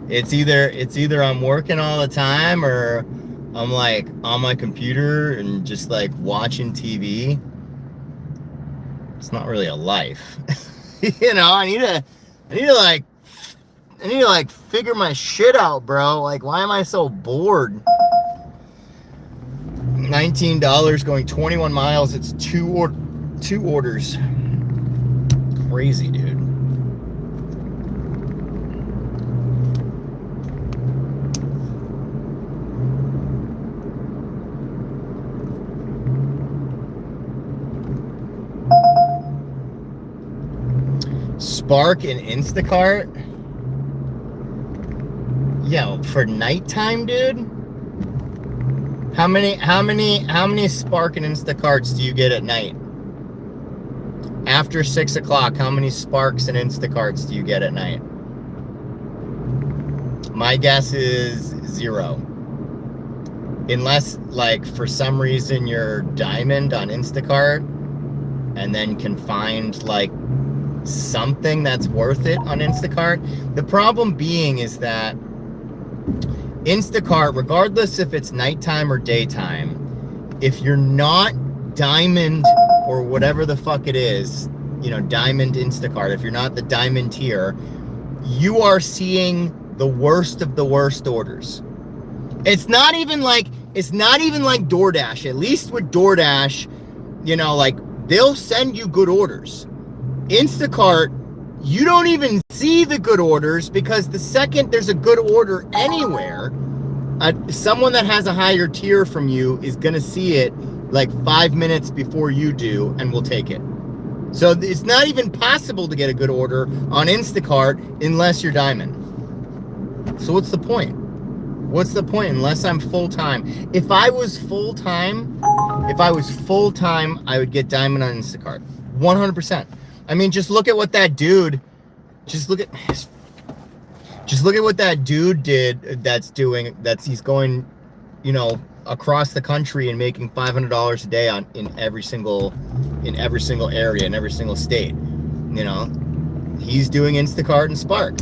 it's either I'm working all the time, or I'm like on my computer and just like watching TV. It's not really a life. You know, I need to figure my shit out, bro. Like, why am I so bored? $19 going 21 miles. It's two orders. Crazy, dude. Spark and Instacart? Yeah, for nighttime, dude? How many Spark and Instacarts do you get at night? After 6 o'clock, how many Sparks and Instacarts do you get at night? My guess is 0. Unless, like, for some reason you're diamond on Instacart and then can find, like, something that's worth it on Instacart. The problem being is that Instacart, regardless if it's nighttime or daytime, if you're not diamond or whatever the fuck it is, you know, diamond Instacart, if you're not the diamond tier, you are seeing the worst of the worst orders. It's not even like DoorDash. At least with DoorDash, you know, like, they'll send you good orders. Instacart, you don't even see the good orders, because the second there's a good order anywhere, someone that has a higher tier from you is going to see it like 5 minutes before you do and will take it. So it's not even possible to get a good order on Instacart unless you're diamond. So what's the point? What's the point unless I'm full-time? If I was full-time, I would get diamond on Instacart. 100%. I mean, just look at what that dude, just look at what that dude did he's going, you know, across the country and making $500 a day in every single area, in every single state. You know, he's doing Instacart and Spark.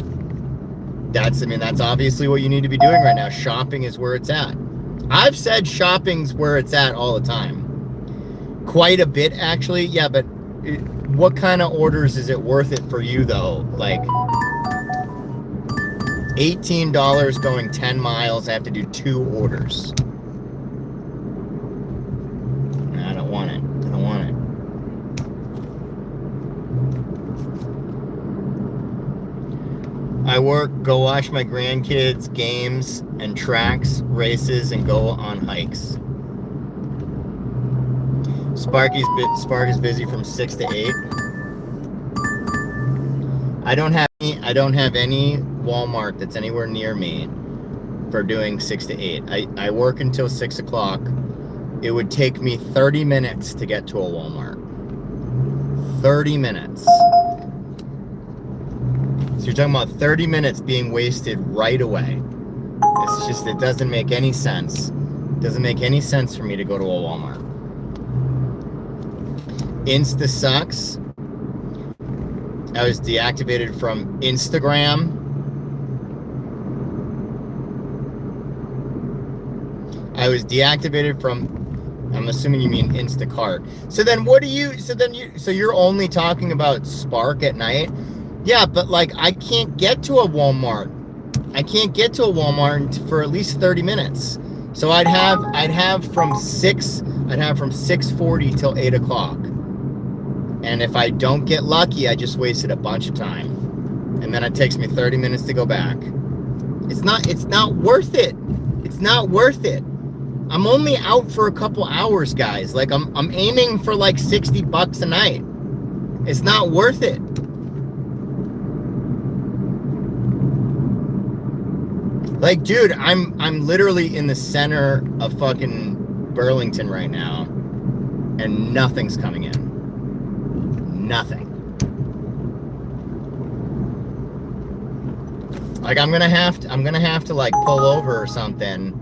That's obviously what you need to be doing right now. Shopping is where it's at. I've said shopping's where it's at all the time. Quite a bit, actually. Yeah, but what kind of orders is it worth it for you, though? Like, $18 going 10 miles. I have to do 2 orders. I don't want it. I work, go watch my grandkids, games and tracks, races, and go on hikes. Spark is busy from 6 to 8. I don't have any Walmart that's anywhere near me for doing 6 to 8. I work until 6 o'clock. It would take me 30 minutes to get to a Walmart. 30 minutes. So you're talking about 30 minutes being wasted right away. It's just, it doesn't make any sense. It doesn't make any sense for me to go to a Walmart. Insta sucks. I was deactivated from Instagram. I was deactivated from, I'm assuming you mean Instacart. So then you're only talking about Spark at night? Yeah, but like, I can't get to a Walmart. I can't get to a Walmart for at least 30 minutes. So I'd have from 6:40 till 8 o'clock. And if I don't get lucky, I just wasted a bunch of time. And then it takes me 30 minutes to go back. It's not worth it. It's not worth it. I'm only out for a couple hours, guys. Like, I'm aiming for like $60 a night. It's not worth it. Like, dude, I'm literally in the center of fucking Burlington right now, and nothing's coming in. Nothing. Like, I'm gonna have to like pull over or something.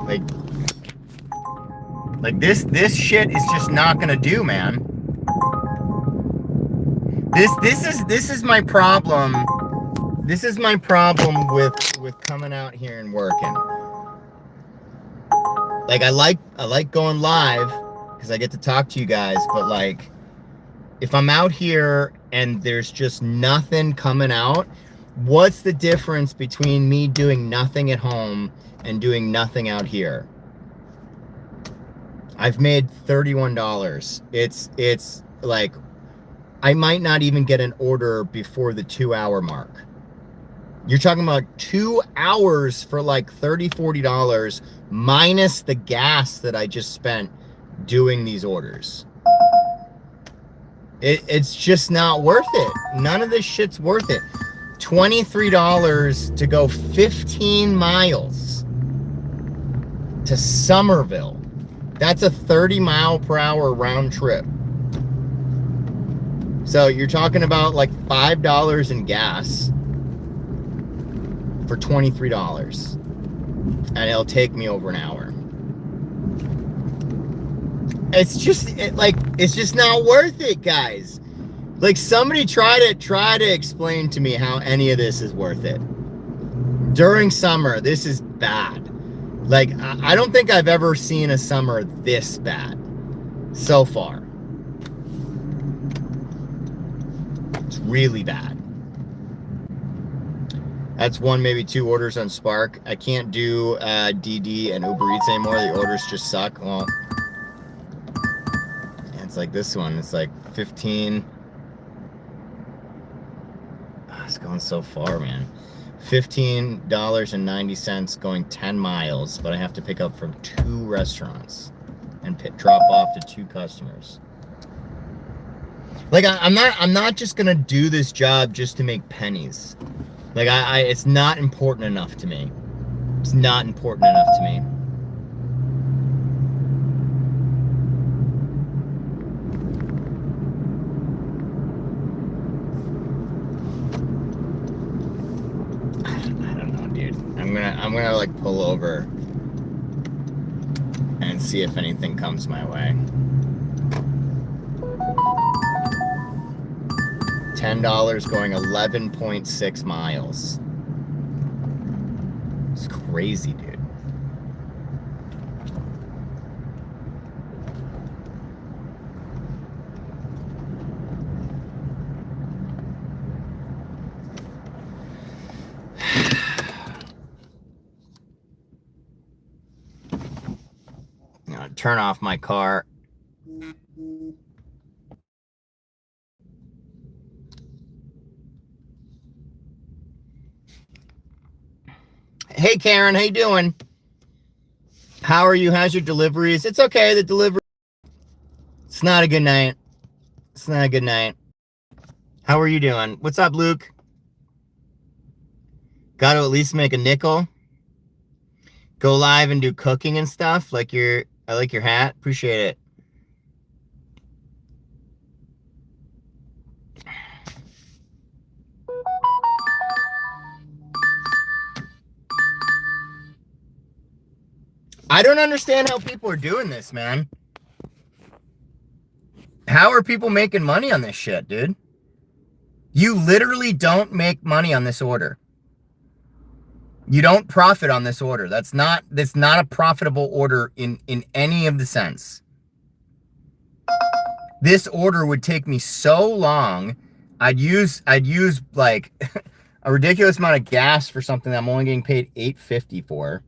Like this shit is just not gonna do, man. This is my problem. This is my problem with coming out here and working. Like, I like going live because I get to talk to you guys, but like, if I'm out here and there's just nothing coming out, what's the difference between me doing nothing at home and doing nothing out here? I've made $31. It's like, I might not even get an order before the 2-hour mark. You're talking about 2 hours for like $30, $40 minus the gas that I just spent doing these orders. It's just not worth it. None of this shit's worth it. $23 to go 15 miles. to Somerville. That's a 30-mile-per-hour round trip. So you're talking about like $5 in gas for $23. And it'll take me over an hour. It's just it's just not worth it, guys. Like, somebody try to explain to me how any of this is worth it. During summer, this is bad. Like, I don't think I've ever seen a summer this bad so far. It's really bad. That's one, maybe 2 orders on Spark. I can't do DD and Uber Eats anymore. The orders just suck. Well, it's like this one. It's like 15. Oh, it's going so far, man. $15.90 going 10 miles, but I have to pick up from 2 restaurants and drop off to 2 customers. Like, I'm not just gonna do this job just to make pennies. Like, it's not important enough to me. It's not important enough to me. I don't know, dude. I'm gonna like pull over and see if anything comes my way. $10 going 11.6 miles. It's crazy, dude. Now, turn off my car. Hey Karen, how you doing? How are you? How's your deliveries? It's okay, the delivery. It's not a good night. It's not a good night. How are you doing? What's up, Luke? Got to at least make a nickel. Go live and do cooking and stuff. I like your hat. Appreciate it. I don't understand how people are doing this, man. How are people making money on this shit, dude? You literally don't make money on this order. You don't profit on this order. That's not a profitable order in any of the sense. This order would take me so long. I'd use like a ridiculous amount of gas for something that I'm only getting paid $8.50 for.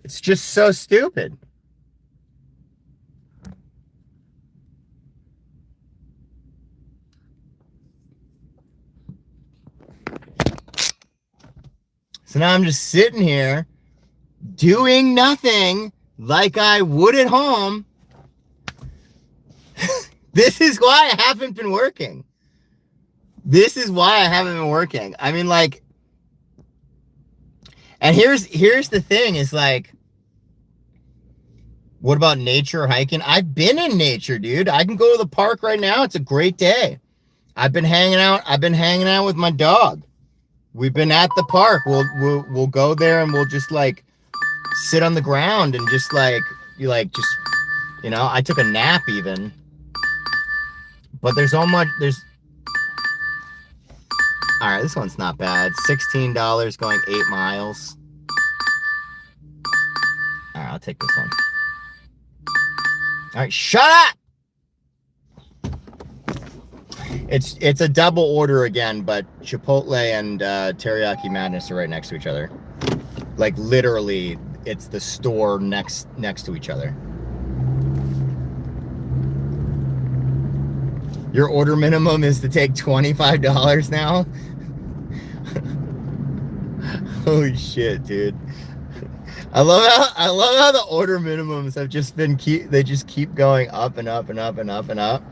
It's just so stupid. So now I'm just sitting here doing nothing like I would at home. This is why I haven't been working. This is why I haven't been working. I mean, like, and here's the thing is like, what about nature, hiking? I've been in nature, dude. I can go to the park right now. It's a great day. I've been hanging out with my dog. We've been at the park. We'll go there and we'll just like sit on the ground and just like I took a nap even. But there's all right, this one's not bad. $16 going 8 miles. All right, I'll take this one. All right, shut up. It's a double order again, but Chipotle and Teriyaki Madness are right next to each other. Like literally, it's the store next to each other. Your order minimum is to take $25 now? Holy shit, dude. I love how the order minimums have just been they just keep going up and up and up and up and up.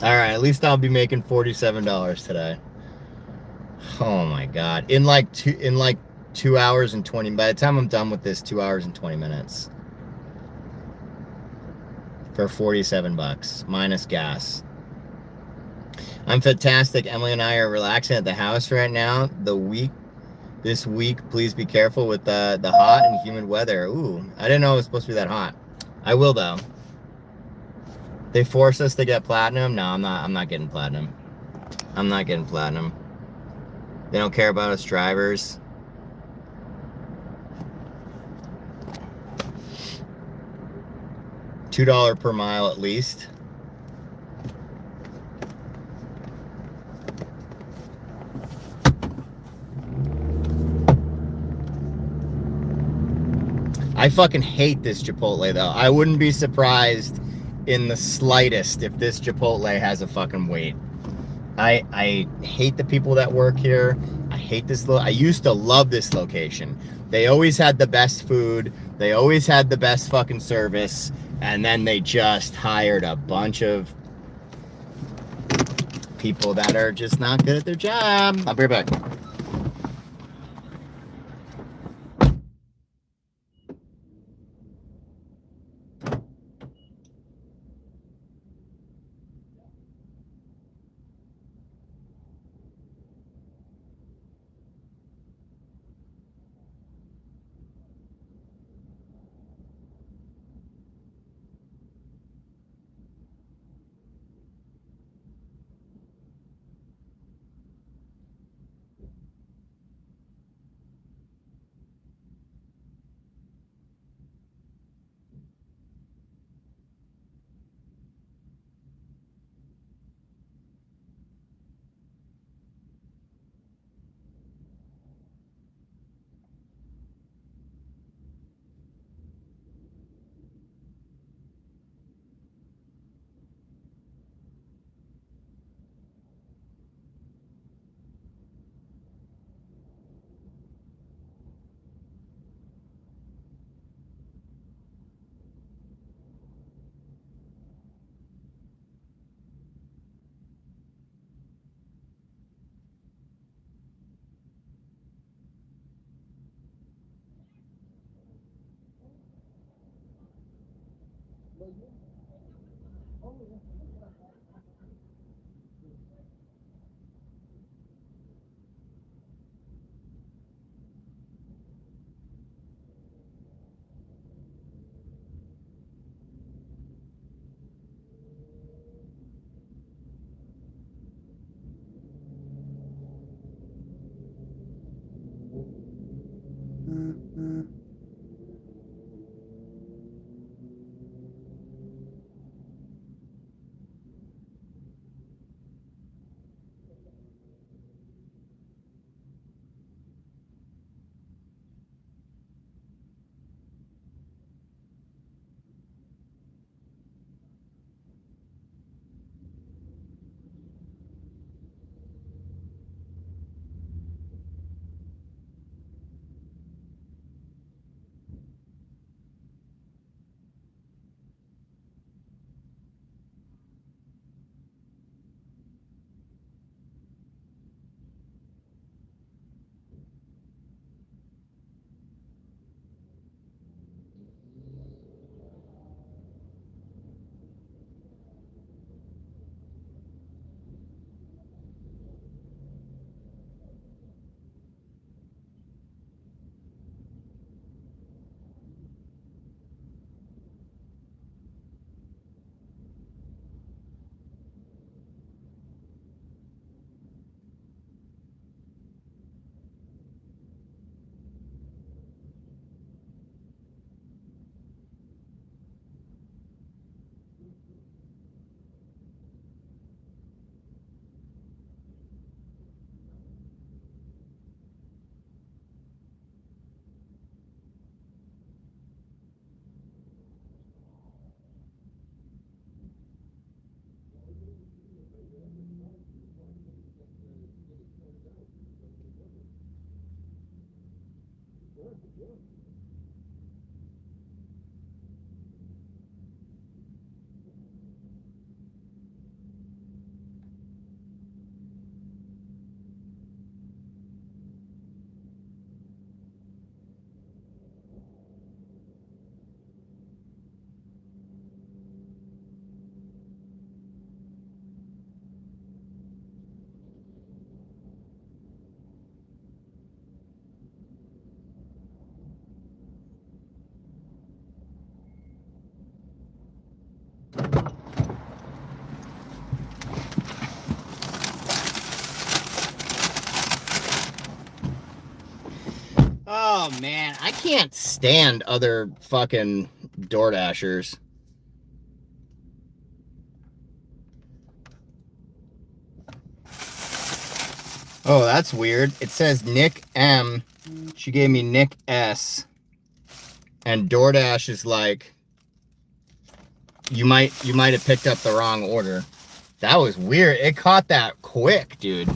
All right, at least I'll be making $47 today. Oh my God. In like 2 hours and 20, by the time I'm done with this, 2 hours and 20 minutes. For $47 minus gas. I'm fantastic. Emily and I are relaxing at the house right now. This week, please be careful with the hot and humid weather. Ooh, I didn't know it was supposed to be that hot. I will though. They force us to get platinum. No, I'm not getting platinum. I'm not getting platinum. They don't care about us drivers. $2 per mile at least. I fucking hate this Chipotle though. I wouldn't be surprised in the slightest if this Chipotle has a fucking wait. I hate the people that work here. I hate this. I used to love this location. They always had the best food. They always had the best fucking service. And then they just hired a bunch of people that are just not good at their job. I'll be right back. Oh man, I can't stand other fucking DoorDashers. Oh, that's weird. It says Nick M. She gave me Nick S. And DoorDash is like, you might have picked up the wrong order. That was weird. It caught that quick, dude.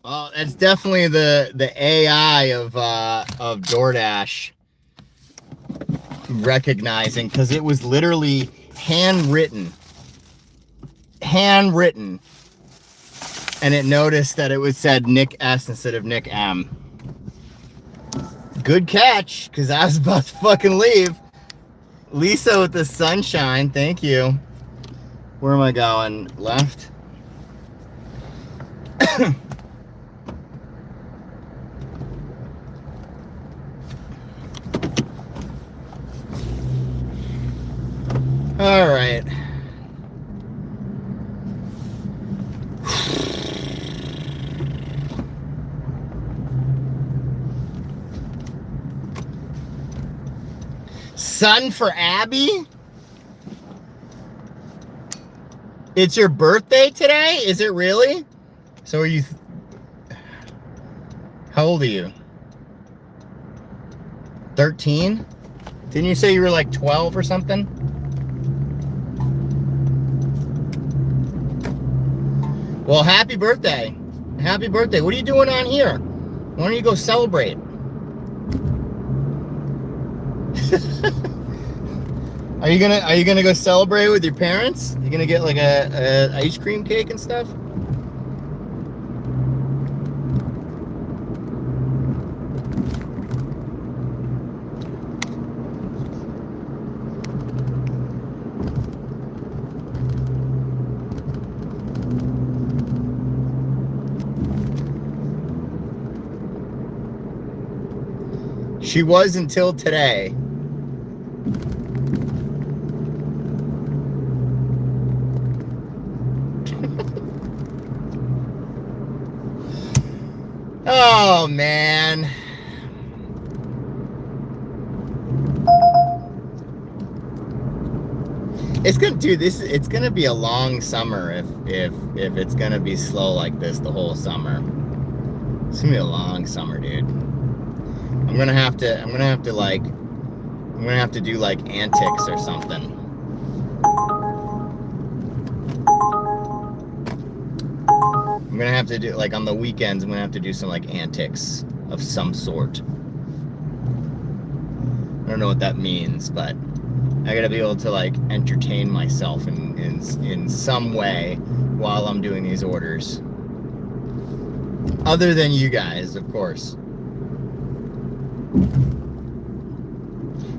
Well, that's definitely the AI of DoorDash recognizing, because it was literally handwritten, and it noticed that it was said Nick S instead of Nick M. Good catch, because I was about to fucking leave. Lisa with the sunshine, thank you. Where am I going? Left? All right. Sun for Abby? It's your birthday today? Is it really? So are you... How old are you? 13? Didn't you say you were like 12 or something? Well, happy birthday. Happy birthday. What are you doing on here? Why don't you go celebrate? Are you gonna go celebrate with your parents? You gonna get like a ice cream cake and stuff? She was until today. Oh man. It's gonna do this. It's gonna be a long summer if it's gonna be slow like this the whole summer. It's gonna be a long summer, dude. I'm gonna have to do like antics or something. I'm gonna have to do, like on the weekends, I'm gonna have to do some like antics of some sort. I don't know what that means, but I gotta be able to like entertain myself in some way while I'm doing these orders. Other than you guys, of course.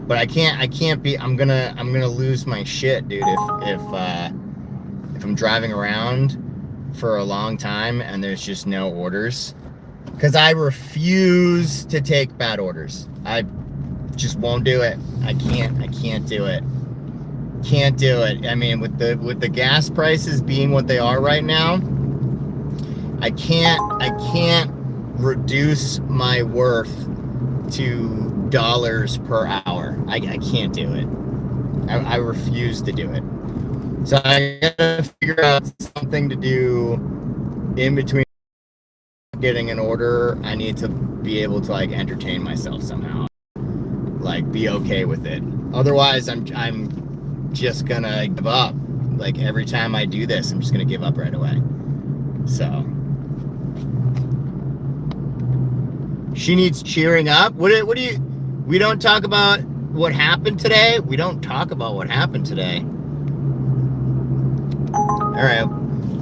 But I can't be, I'm gonna lose my shit, dude, if I'm driving around for a long time and there's just no orders, because I refuse to take bad orders. I just won't do it. I can't do it. Can't do it. I mean, with the gas prices being what they are right now, I can't reduce my worth to dollars per hour. I can't do it. I refuse to do it. So I gotta figure out something to do in between getting an order. I need to be able to like entertain myself somehow, like be okay with it. Otherwise, I'm just gonna give up. Like every time I do this, I'm just gonna give up right away. So she needs cheering up. What do you? We don't talk about what happened today. We don't talk about what happened today. All right.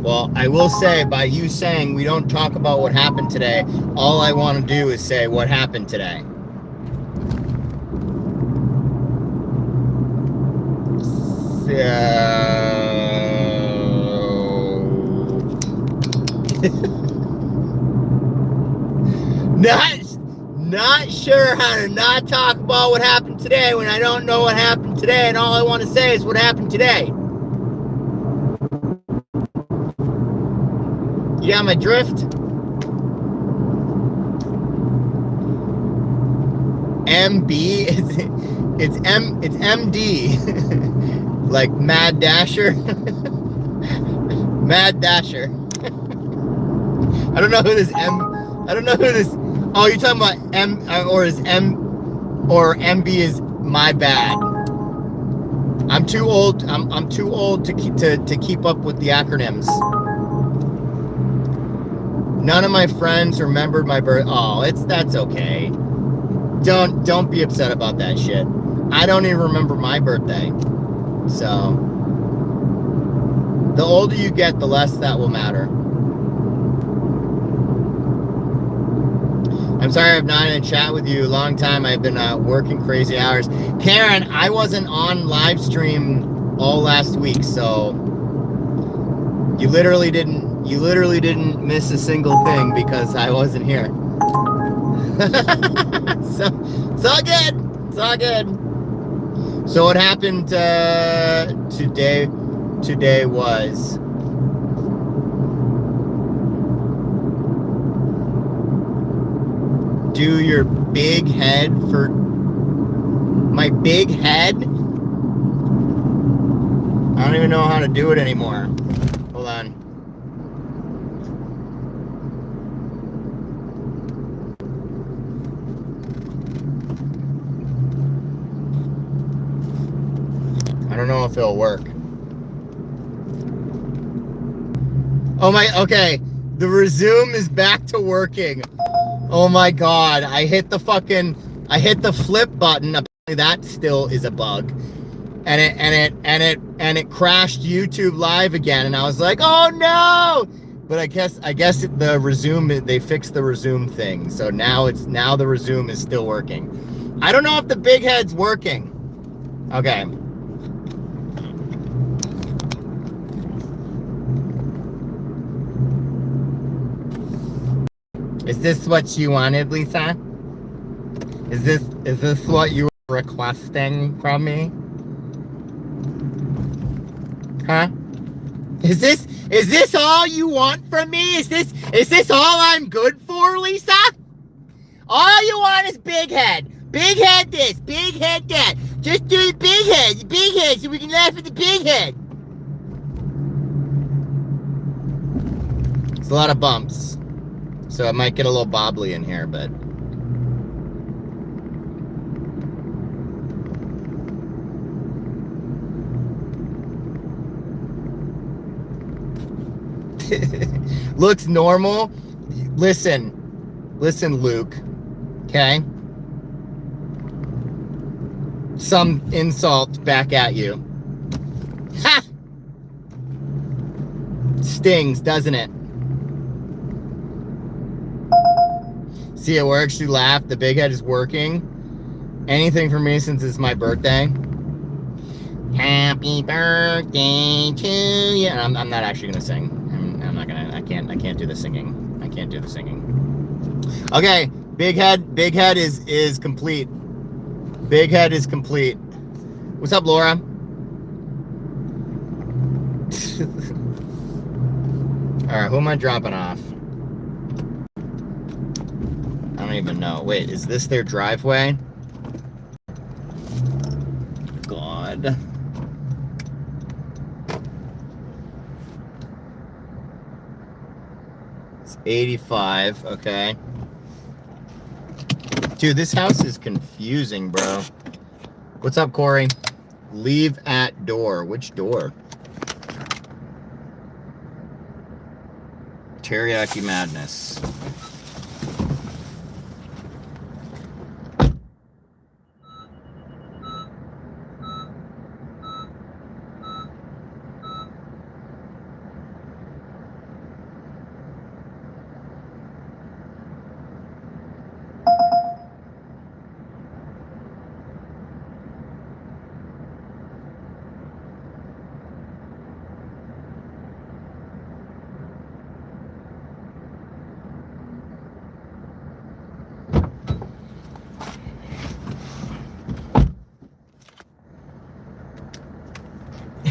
Well, I will say, by you saying we don't talk about what happened today, all I want to do is say what happened today. Not sure how to not talk about what happened today when I don't know what happened today, and all I want to say is what happened today. You got my drift? MB? It's MD. Like Mad Dasher. Mad Dasher. I don't know who this I don't know who this. Oh, you're talking about MB is my bad. I'm too old. I'm too old to keep up with the acronyms. None of my friends remembered my birth. Oh, that's okay. Don't be upset about that shit. I don't even remember my birthday. So the older you get, the less that will matter. I'm sorry I've not in chat with you a long time. I've been working crazy hours. Karen, I wasn't on live stream all last week, so you literally didn't miss a single thing because I wasn't here. So it's all good. It's all good. So what happened today was do your big head for my big head. I don't even know how to do it anymore. Hold on. I don't know if it'll work. Oh my, okay. The resume is back to working. Oh my God. I hit the flip button. Apparently that still is a bug. And it crashed YouTube Live again. And I was like, oh no. But I guess the resume, they fixed the resume thing. So now the resume is still working. I don't know if the big head's working. Okay. Is this what you wanted, Lisa? Is this what you were requesting from me? Huh? Is this all you want from me? Is this all I'm good for, Lisa? All you want is big head. Big head this, big head that. Just do the big head so we can laugh at the big head. It's a lot of bumps. So it might get a little bobbly in here, but looks normal. Listen, Luke. Okay? Some insult back at you. Ha! Stings, doesn't it? See, it works. You laugh. The big head is working. Anything for me since it's my birthday. Happy birthday to you. I'm not actually gonna sing. I'm not gonna. I can't do the singing. I can't do the singing. Okay, big head is complete. Big head is complete. What's up, Laura? All right, who am I dropping off? I don't even know. Wait, is this their driveway? God. It's 85, okay. Dude, this house is confusing, bro. What's up, Corey? Leave at door. Which door? Teriyaki Madness.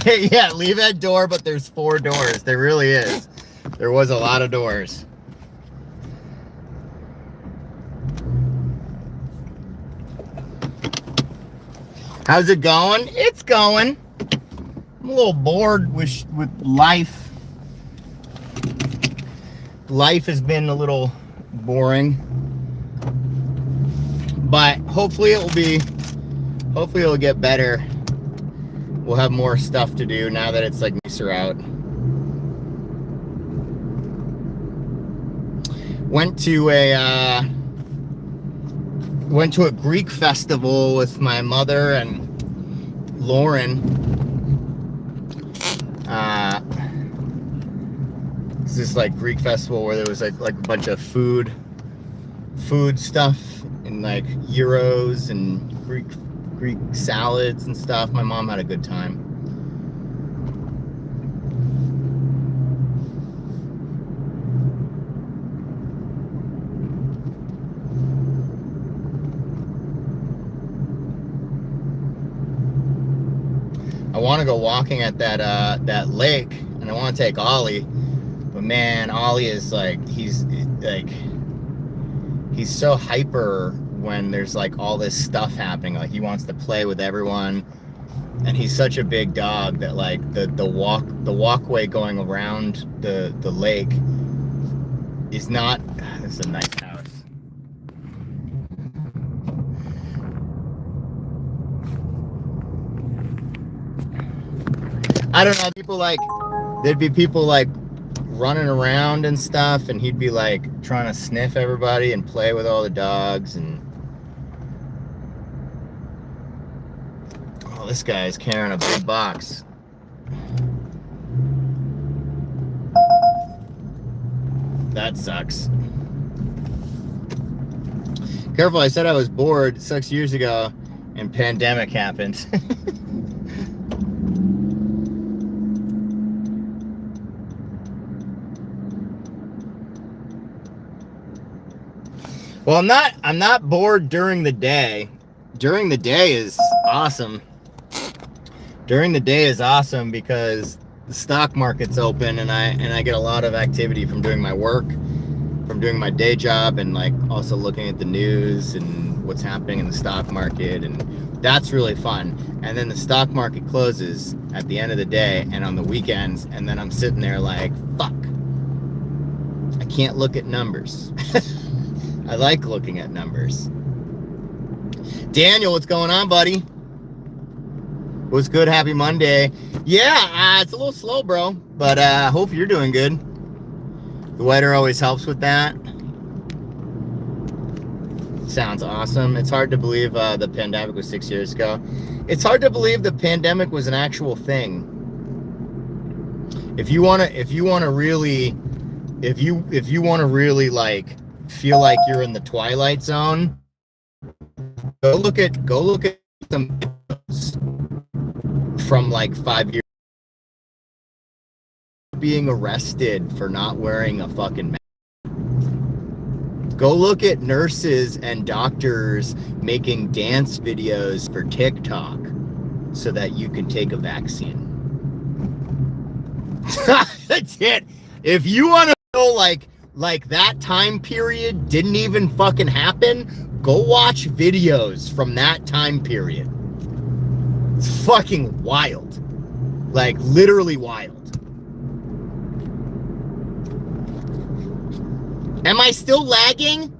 Yeah, leave that door, but there's 4 doors. There really is. There was a lot of doors. How's it going? It's going. I'm a little bored with life. Life has been a little boring. But hopefully it'll get better. We'll have more stuff to do now that it's like nicer out. Went to a Greek festival with my mother and Lauren. It's this like Greek festival where there was like a bunch of food stuff and like gyros and Greek salads and stuff. My mom had a good time. I want to go walking at that lake, and I want to take Ollie, but man, Ollie is like he's so hyper when there's like all this stuff happening. Like he wants to play with everyone, and he's such a big dog that like the walkway going around the lake is not. This is a nice house. I don't know, there'd be people like running around and stuff, and he'd be like trying to sniff everybody and play with all the dogs. And oh, this guy is carrying a big box. That sucks. Careful, I said I was bored 6 years ago and pandemic happened. Well, I'm not bored during the day. During the day is awesome. During the day is awesome because the stock market's open, and I get a lot of activity from doing my work, from doing my day job, and like also looking at the news and what's happening in the stock market, and that's really fun. And then the stock market closes at the end of the day and on the weekends, and then I'm sitting there like, fuck, I can't look at numbers. I like looking at numbers. Daniel, what's going on, buddy? What's good? Happy Monday. Yeah, it's a little slow, bro, but hope you're doing good. The weather always helps with that. Sounds awesome. It's hard to believe the pandemic was 6 years ago. It's hard to believe the pandemic was an actual thing. If you wanna really like feel like you're in the Twilight Zone, go look at some videos from like 5 years being arrested for not wearing a fucking mask. Go look at nurses and doctors making dance videos for TikTok so that you can take a vaccine. That's it. If you want to know like that time period didn't even fucking happen, go watch videos from that time period. It's fucking wild. Like literally wild. Am I still lagging?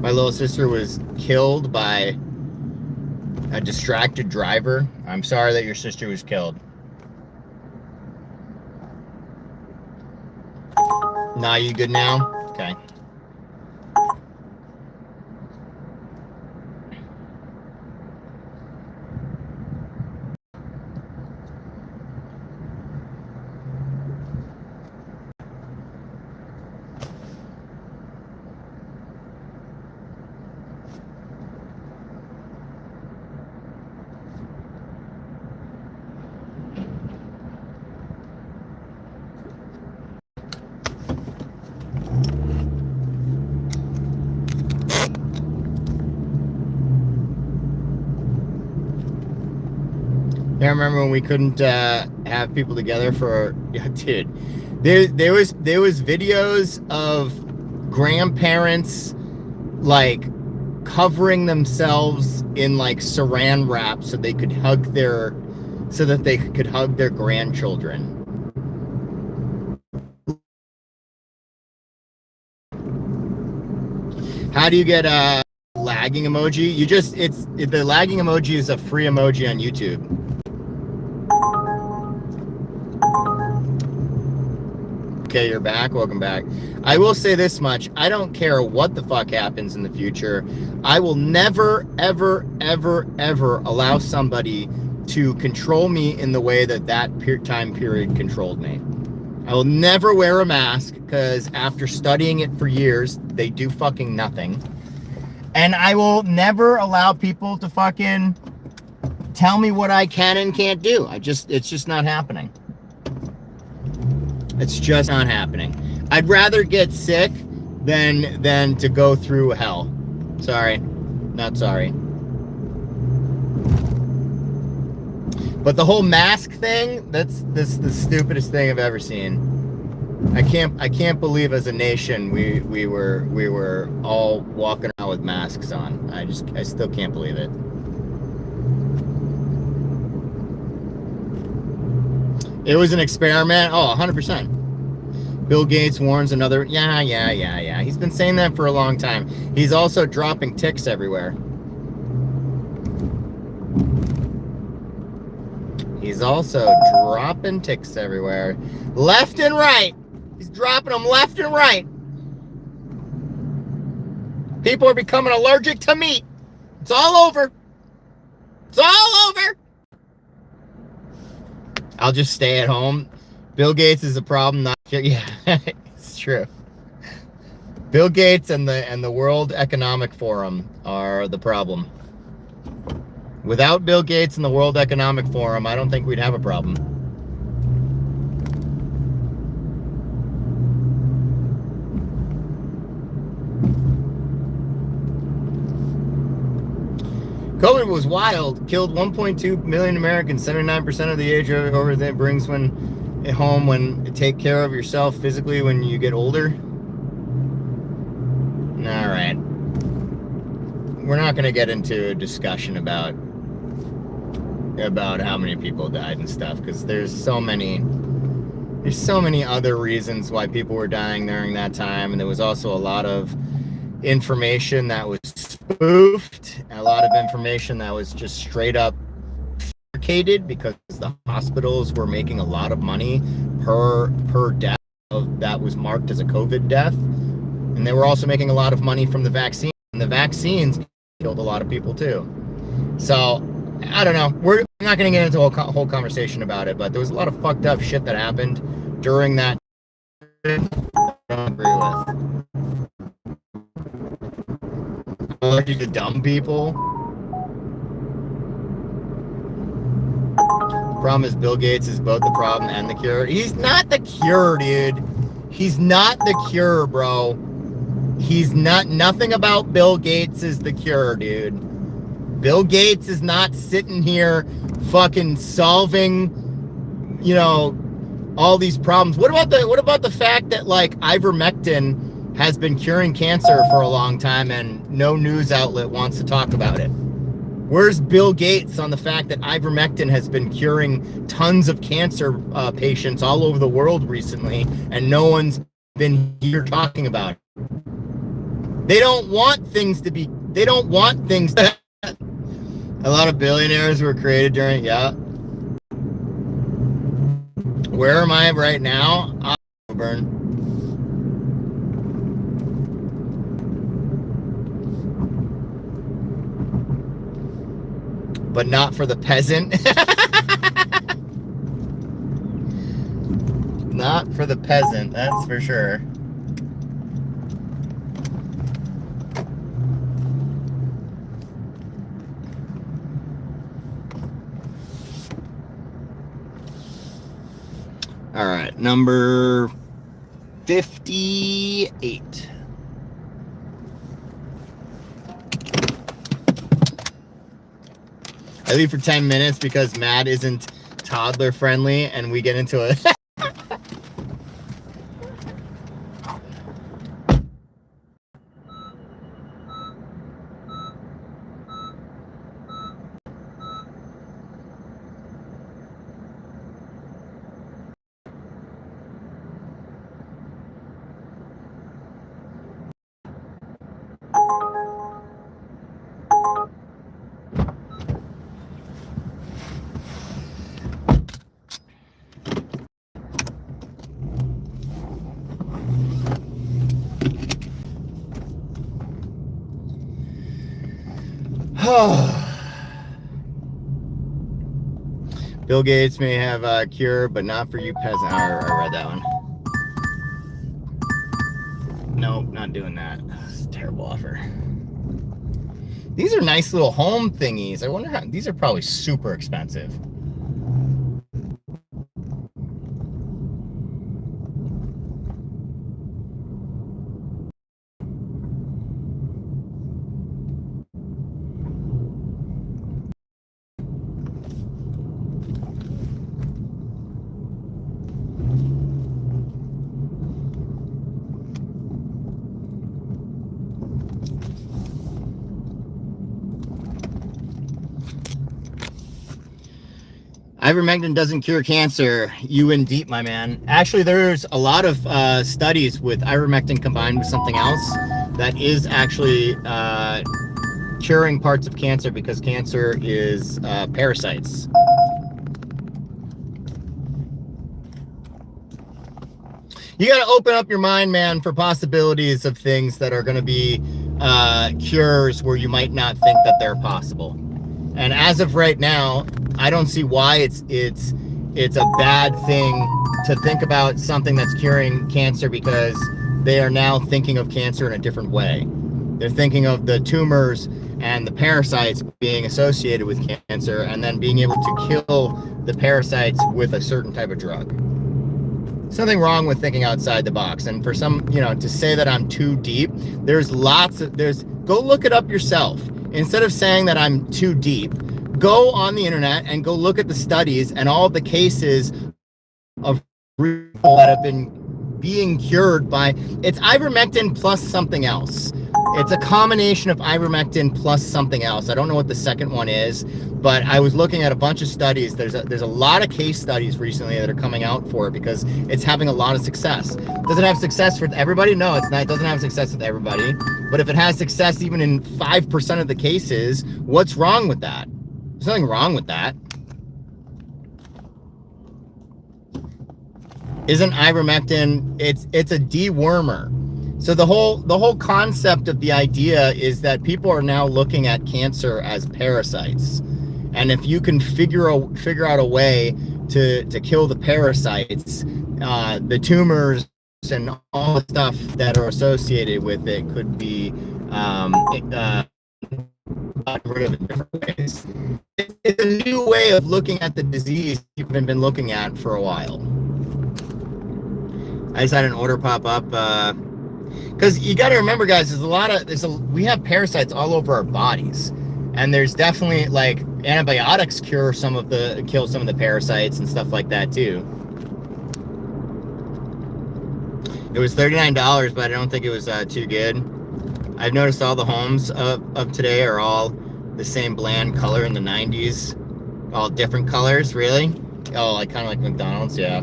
My little sister was killed by a distracted driver. I'm sorry that your sister was killed. Nah, you good now? Okay. I remember when we couldn't have people together for, dude. There was videos of grandparents like covering themselves in like saran wrap so they could hug their grandchildren. How do you get a lagging emoji? The lagging emoji is a free emoji on YouTube. Okay, you're back. Welcome back. I will say this much. I don't care what the fuck happens in the future. I will never, ever, ever, ever allow somebody to control me in the way that time period controlled me. I will never wear a mask because after studying it for years, they do fucking nothing. And I will never allow people to fucking tell me what I can and can't do. It's just not happening. It's just not happening. I'd rather get sick than to go through hell. Sorry. Not sorry. But the whole mask thing, that's the stupidest thing I've ever seen. I can't believe as a nation we were all walking around with masks on. I still can't believe it. It was an experiment. Oh, 100%. Bill Gates warns another. Yeah. He's been saying that for a long time. He's also dropping ticks everywhere. He's also dropping ticks everywhere. Left and right. He's dropping them left and right. People are becoming allergic to meat. It's all over. It's all over. I'll just stay at home. Bill Gates is a problem. Yeah, it's true. Bill Gates and the World Economic Forum are the problem. Without Bill Gates and the World Economic Forum, I don't think we'd have a problem. COVID was wild. Killed 1.2 million Americans. 79% of the age over that brings home when take care of yourself physically when you get older. All right. We're not going to get into a discussion about how many people died and stuff because there's so many other reasons why people were dying during that time, and there was also a lot of information that was spoofed, a lot of information that was just straight up fabricated because the hospitals were making a lot of money per death that was marked as a COVID death, and they were also making a lot of money from the vaccine, and the vaccines killed a lot of people too. So I don't know. We're not going to get into a whole conversation about it, but there was a lot of fucked up shit that happened during that. I don't agree with. Allergic to dumb people. The problem is Bill Gates is both the problem and the cure. He's not the cure, dude. He's not the cure, bro. He's nothing about Bill Gates is the cure, dude. Bill Gates is not sitting here fucking solving, you know, all these problems. What about the fact that like ivermectin has been curing cancer for a long time and no news outlet wants to talk about it? Where's Bill Gates on the fact that ivermectin has been curing tons of cancer patients all over the world recently and no one's been here talking about it? They don't want things to be, they don't want things to a lot of billionaires were created during, yeah. Where am I right now? Burn. But not for the peasant. Not for the peasant, that's for sure. All right, number 58. I leave for 10 minutes because Matt isn't toddler friendly and we get into a Bill Gates may have a cure, but not for you peasant. I read that one. Nope, not doing that. It's a terrible offer. These are nice little home thingies. I wonder how, these are probably super expensive. Ivermectin doesn't cure cancer. You in deep, my man. Actually, there's a lot of studies with ivermectin combined with something else that is actually curing parts of cancer because cancer is parasites. You got to open up your mind, man, for possibilities of things that are going to be cures where you might not think that they're possible. And as of right now, I don't see why it's a bad thing to think about something that's curing cancer because they are now thinking of cancer in a different way. They're thinking of the tumors and the parasites being associated with cancer and then being able to kill the parasites with a certain type of drug. Something wrong with thinking outside the box. And for some, you know, to say that I'm too deep, go look it up yourself. Instead of saying that I'm too deep, go on the internet and go look at the studies and all the cases of people that have been being cured by, it's ivermectin plus something else. It's a combination of ivermectin plus something else. I don't know what the second one is, but I was looking at a bunch of studies. There's a lot of case studies recently that are coming out for it because it's having a lot of success. Does it have success for everybody? No, it's not. It doesn't have success with everybody. But if it has success even in 5% of the cases, what's wrong with that? There's nothing wrong with that. Isn't ivermectin, it's a dewormer. So the whole concept of the idea is that people are now looking at cancer as parasites. And if you can figure out a way to kill the parasites, the tumors and all the stuff that are associated with it could be got rid of in different ways. It's a new way of looking at the disease people have been looking at for a while. I just had an order pop up. Because you got to remember, guys, we have parasites all over our bodies, and there's definitely like antibiotics kill some of the parasites and stuff like that too. It was $39, but I don't think it was too good. I've noticed all the homes of today are all the same bland color in the 90s, all different colors. Really? Oh, like kind of like McDonald's, yeah.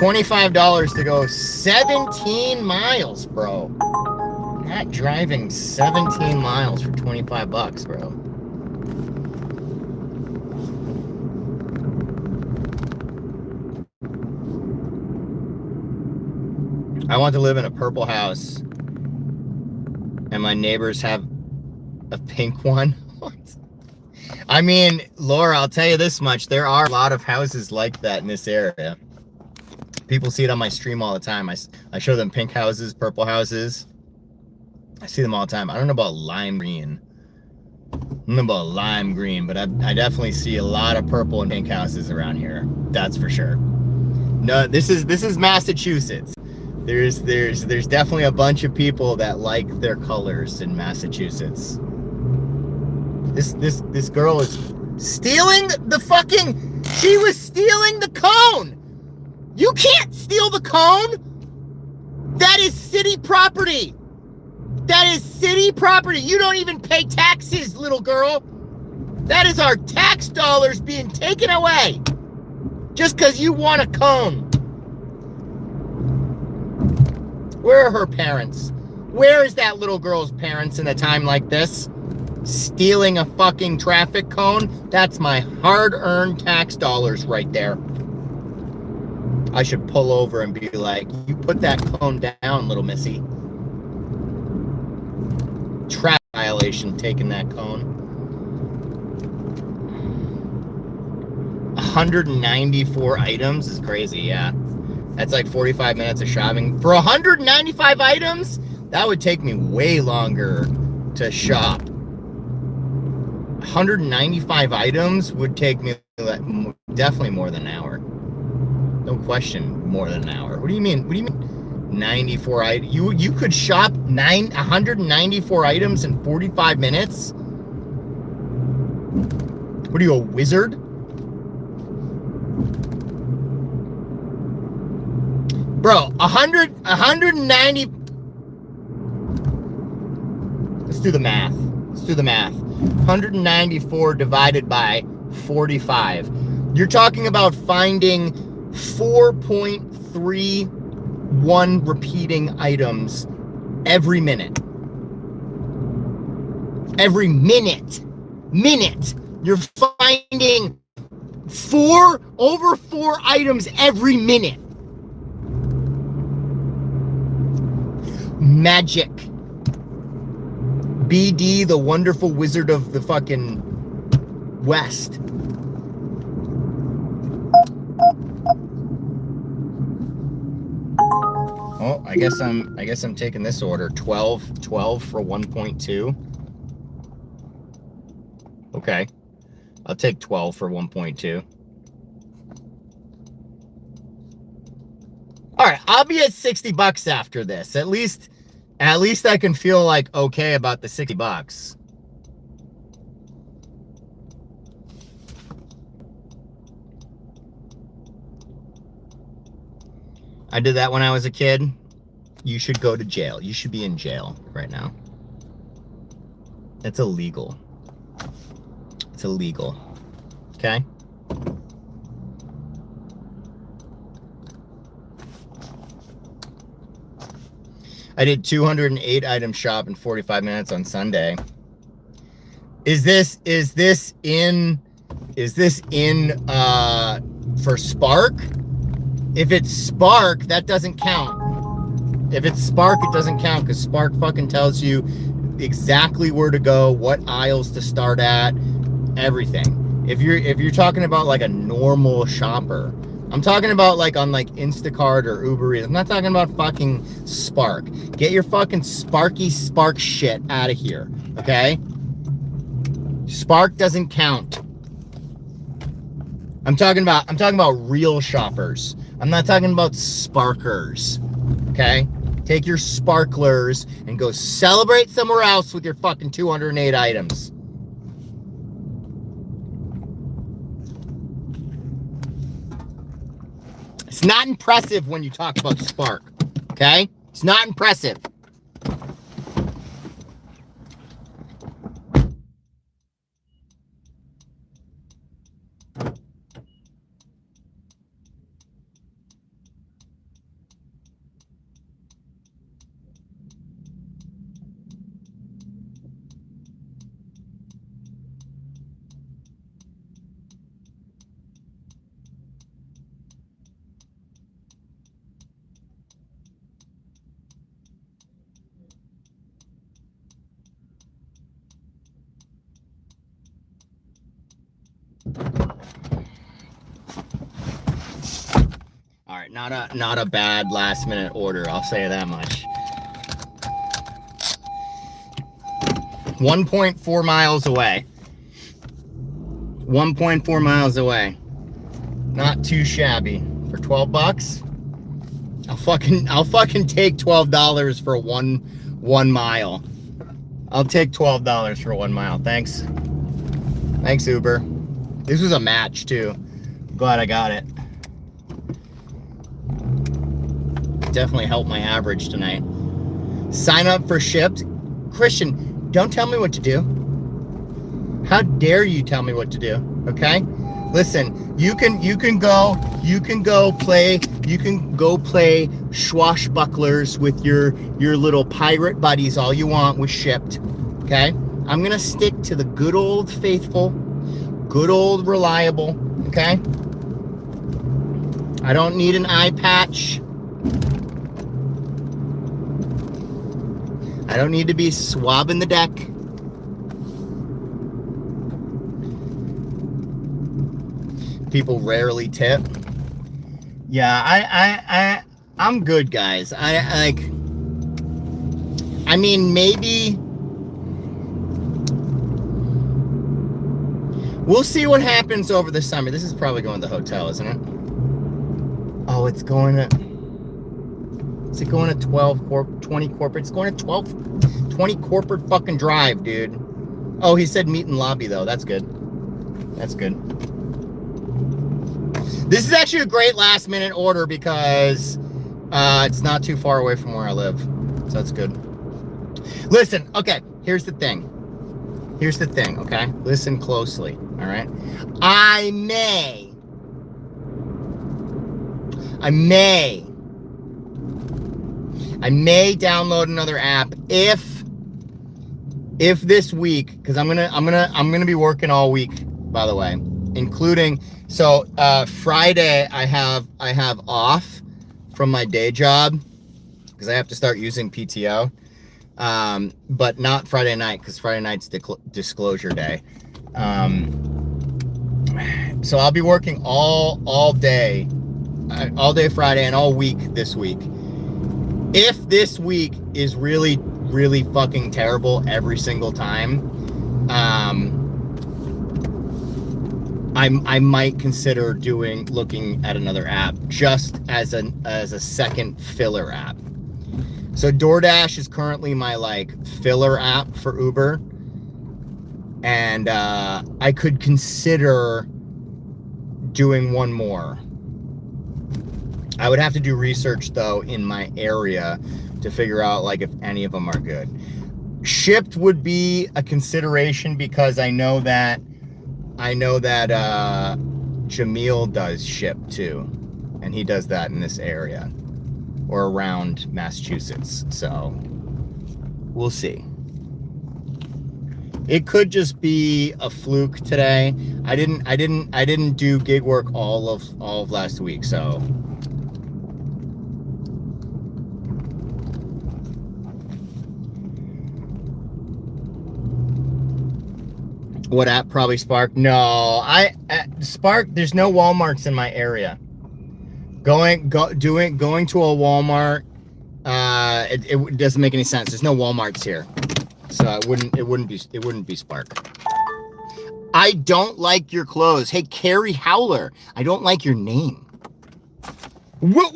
$25 to go 17 miles, bro. Not driving 17 miles for 25 bucks, bro. I want to live in a purple house, and my neighbors have a pink one. What? I mean, Laura, I'll tell you this much. There are a lot of houses like that in this area. People see it on my stream all the time. I show them pink houses, purple houses. I see them all the time. I don't know about lime green. I don't know about lime green, but I definitely see a lot of purple and pink houses around here. That's for sure. No, this is Massachusetts. There's definitely a bunch of people that like their colors in Massachusetts. This girl is stealing she was stealing the cone. You can't steal the cone. That is city property. That is city property. You don't even pay taxes, little girl. That is our tax dollars being taken away just because you want a cone. Where are her parents? Where is that little girl's parents in a time like this? Stealing a fucking traffic cone? That's my hard-earned tax dollars right there. I should pull over and be like, you put that cone down, little missy. Traffic violation, taking that cone. 194 items is crazy, yeah. That's like 45 minutes of shopping. For 195 items, that would take me way longer to shop. 195 items would take me definitely more than an hour. No question, more than an hour. What do you mean? What do you mean 94 items? You could shop 194 items in 45 minutes? What are you, a wizard? Bro, 190. Let's do the math. 194 divided by 45. You're talking about finding 4.31 repeating items every minute. Every minute. You're finding over 4 items every minute. Magic. BD, the wonderful wizard of the fucking West. Oh, I guess I'm taking this order. 12 for 1.2. Okay. I'll take 12 for 1.2. All right, I'll be at 60 bucks after this. At least I can feel like okay about the 60 bucks. I did that when I was a kid. You should go to jail. You should be in jail right now. It's illegal. It's illegal. Okay? I did 208 item shop in 45 minutes on Sunday. Is this in for Spark? If it's Spark, that doesn't count. If it's Spark, it doesn't count because Spark fucking tells you exactly where to go, what aisles to start at, everything. If you're talking about like a normal shopper, I'm talking about like on like Instacart or Uber Eats. I'm not talking about fucking Spark. Get your fucking Spark shit out of here, okay? Spark doesn't count. I'm talking about real shoppers. I'm not talking about sparkers. Okay? Take your sparklers and go celebrate somewhere else with your fucking 208 items. It's not impressive when you talk about Spark. Okay? It's not impressive. All right, not a bad last minute order, I'll say that much. 1.4 miles away. 1.4 miles away. Not too shabby. For 12 bucks, I'll fucking take $12 for one mile. I'll take $12 for 1 mile. Thanks. Thanks, Uber. This was a match too. Glad I got it. Definitely helped my average tonight. Sign up for Shipt. Christian, don't tell me what to do. How dare you tell me what to do? Okay? Listen, you can go play swashbucklers with your little pirate buddies all you want with Shipt. Okay? I'm gonna stick to the good old faithful, good old reliable. Okay? I don't need an eye patch. I don't need to be swabbing the deck. People rarely tip. Yeah, I'm good, guys. I mean, maybe we'll see what happens over the summer. This is probably going to the hotel, isn't it? Oh, it's going to. Is it going to 20 corporate? It's going to 20 corporate fucking drive, dude. Oh, he said meet in lobby, though. That's good. That's good. This is actually a great last minute order because it's not too far away from where I live. So that's good. Listen, okay, here's the thing. Here's the thing, okay? Listen closely, all right? I may download another app if this week, because I'm gonna be working all week, by the way, including Friday I have off from my day job because I have to start using PTO, but not Friday night because Friday night's disclosure day. So I'll be working all day Friday and all week this week. If this week is really, really fucking terrible every single time, I might consider looking at another app just as a second filler app. So DoorDash is currently my filler app for Uber, and I could consider doing one more. I would have to do research though in my area to figure out if any of them are good. Shipt would be a consideration because I know that Jamil does Shipt too, and he does that in this area or around Massachusetts. So we'll see. It could just be a fluke today. I didn't do gig work all of last week, so. What app? Probably Spark. No, Spark. There's no Walmarts in my area. Going to a Walmart, it doesn't make any sense. There's no Walmarts here, so it wouldn't be Spark. I don't like your clothes. Hey, Carrie Howler, I don't like your name. What?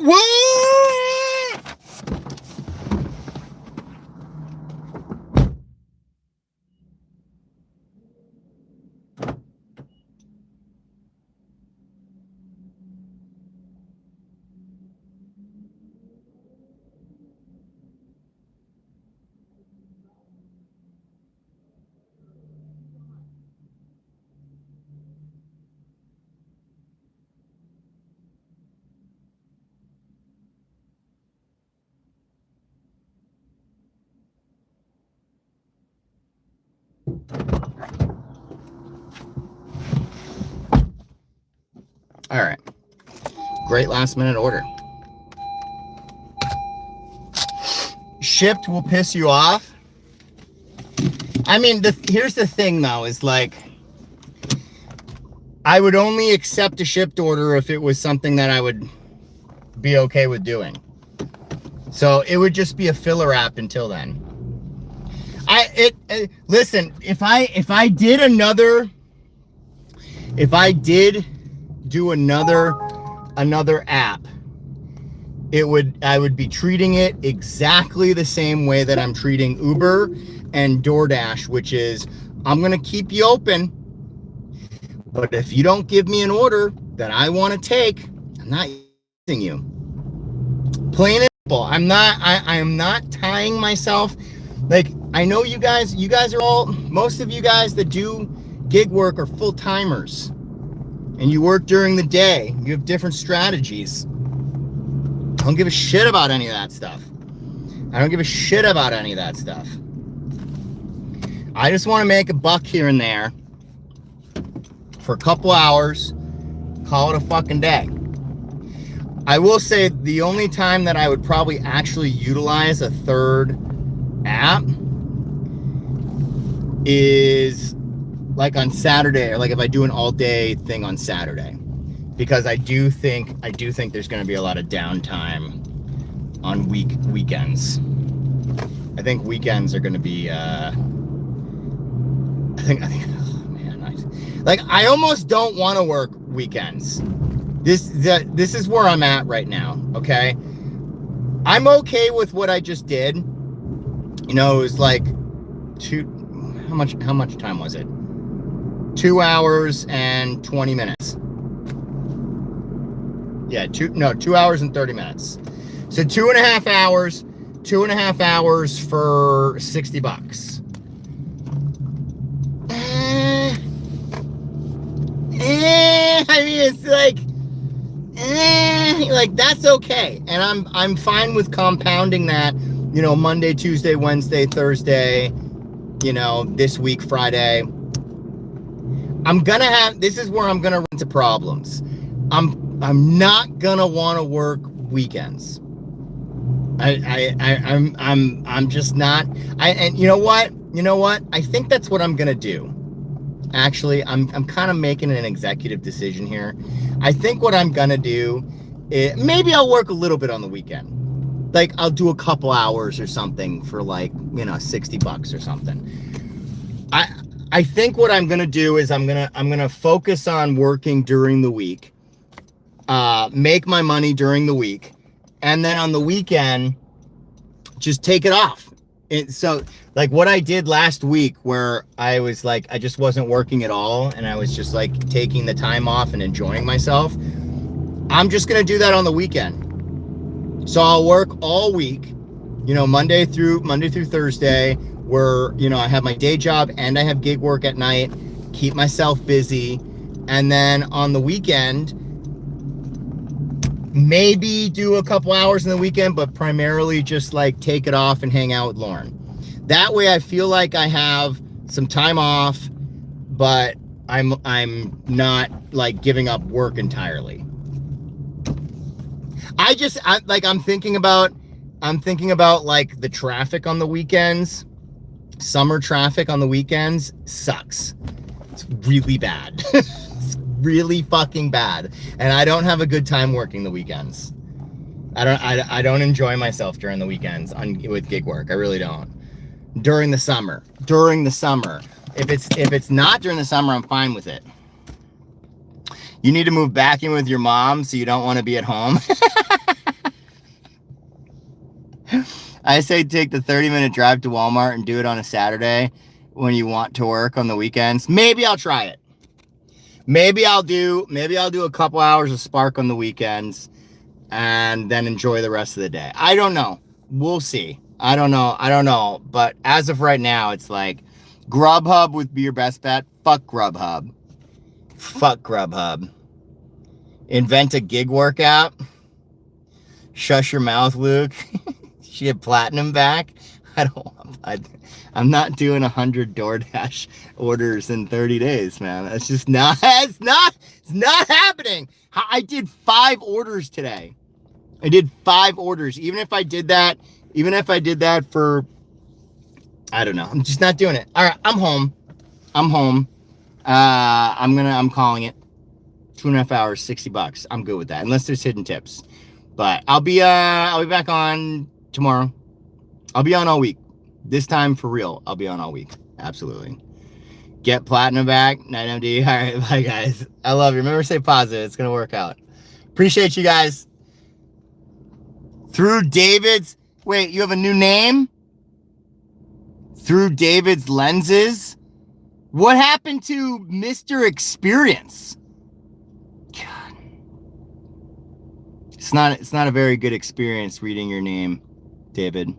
All right. Great last minute order. Shipped will piss you off. I mean, here's the thing though, is like, I would only accept a shipped order if it was something that I would be okay with doing. So it would just be a filler app until then. Listen, if I did do another app, I would be treating it exactly the same way that I'm treating Uber and DoorDash, which is, I'm gonna keep you open, but if you don't give me an order that I want to take, I'm not using you. Plain and simple. I am not tying myself. Like, I know you guys are all, most of you guys that do gig work are full timers, and you work during the day. You have different strategies. I don't give a shit about any of that stuff. I just want to make a buck here and there for a couple hours, call it a fucking day. I will say the only time that I would probably actually utilize a third app is like on Saturday, or like if I do an all day thing on Saturday, because I do think there's going to be a lot of downtime on weekends. I think weekends are going to be I think oh man, I almost don't want to work weekends. This is where I'm at right now, okay? I'm okay with what I just did. You know, it was like how much time was it? 2 hours and 20 minutes. Yeah, 2 hours and 30 minutes. So 2.5 hours for $60. I mean, it's like that's okay, and I'm fine with compounding that. You know, Monday, Tuesday, Wednesday, Thursday. You know, this week, Friday. This is where I'm gonna run into problems. I'm not gonna want to work weekends. I'm just not. And you know what? I think that's what I'm gonna do. Actually, I'm kind of making an executive decision here. I think what I'm gonna do is maybe I'll work a little bit on the weekend. Like, I'll do a couple hours or something for like, $60 or something. I think what I'm gonna do is I'm gonna focus on working during the week, make my money during the week, and then on the weekend, just take it off. So like what I did last week, where I was like, I just wasn't working at all, and I was just like taking the time off and enjoying myself. I'm just gonna do that on the weekend. So I'll work all week, Monday through Thursday, where, I have my day job and I have gig work at night, keep myself busy. And then on the weekend, maybe do a couple hours in the weekend, but primarily just like take it off and hang out with Lauren. That way I feel like I have some time off, but I'm not like giving up work entirely. I'm thinking about like the traffic on the weekends. Summer traffic on the weekends sucks. It's really bad. It's really fucking bad. And I don't have a good time working the weekends. I don't enjoy myself during the weekends with gig work. I really don't. During the summer, If it's not during the summer, I'm fine with it. You need to move back in with your mom so you don't want to be at home. I say take the 30-minute drive to Walmart and do it on a Saturday when you want to work on the weekends. Maybe I'll try it. Maybe I'll do a couple hours of Spark on the weekends and then enjoy the rest of the day. I don't know. We'll see. I don't know. But as of right now, it's like Grubhub would be your best bet. Fuck Grubhub. Invent a gig workout. Shush your mouth, Luke. She had platinum back. I'm not doing 100 DoorDash orders in 30 days, man. It's just not, it's not happening. I did 5 orders today. I did 5 orders. Even if I did that for, I don't know. I'm just not doing it. All right, I'm home. I'm calling it 2.5 hours, $60. I'm good with that. Unless there's hidden tips. But I'll be back on tomorrow. I'll be on all week. This time for real. I'll be on all week. Absolutely. Get platinum back. Night MD. All right. Bye guys. I love you. Remember to stay positive. It's going to work out. Appreciate you guys. Through David's, wait, you have a new name? Through David's lenses? What happened to Mr. Experience? God. It's not a very good experience reading your name, David.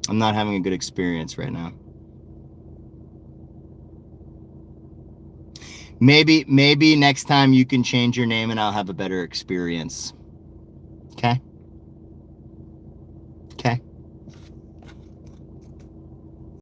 I'm not having a good experience right now. Maybe next time you can change your name and I'll have a better experience.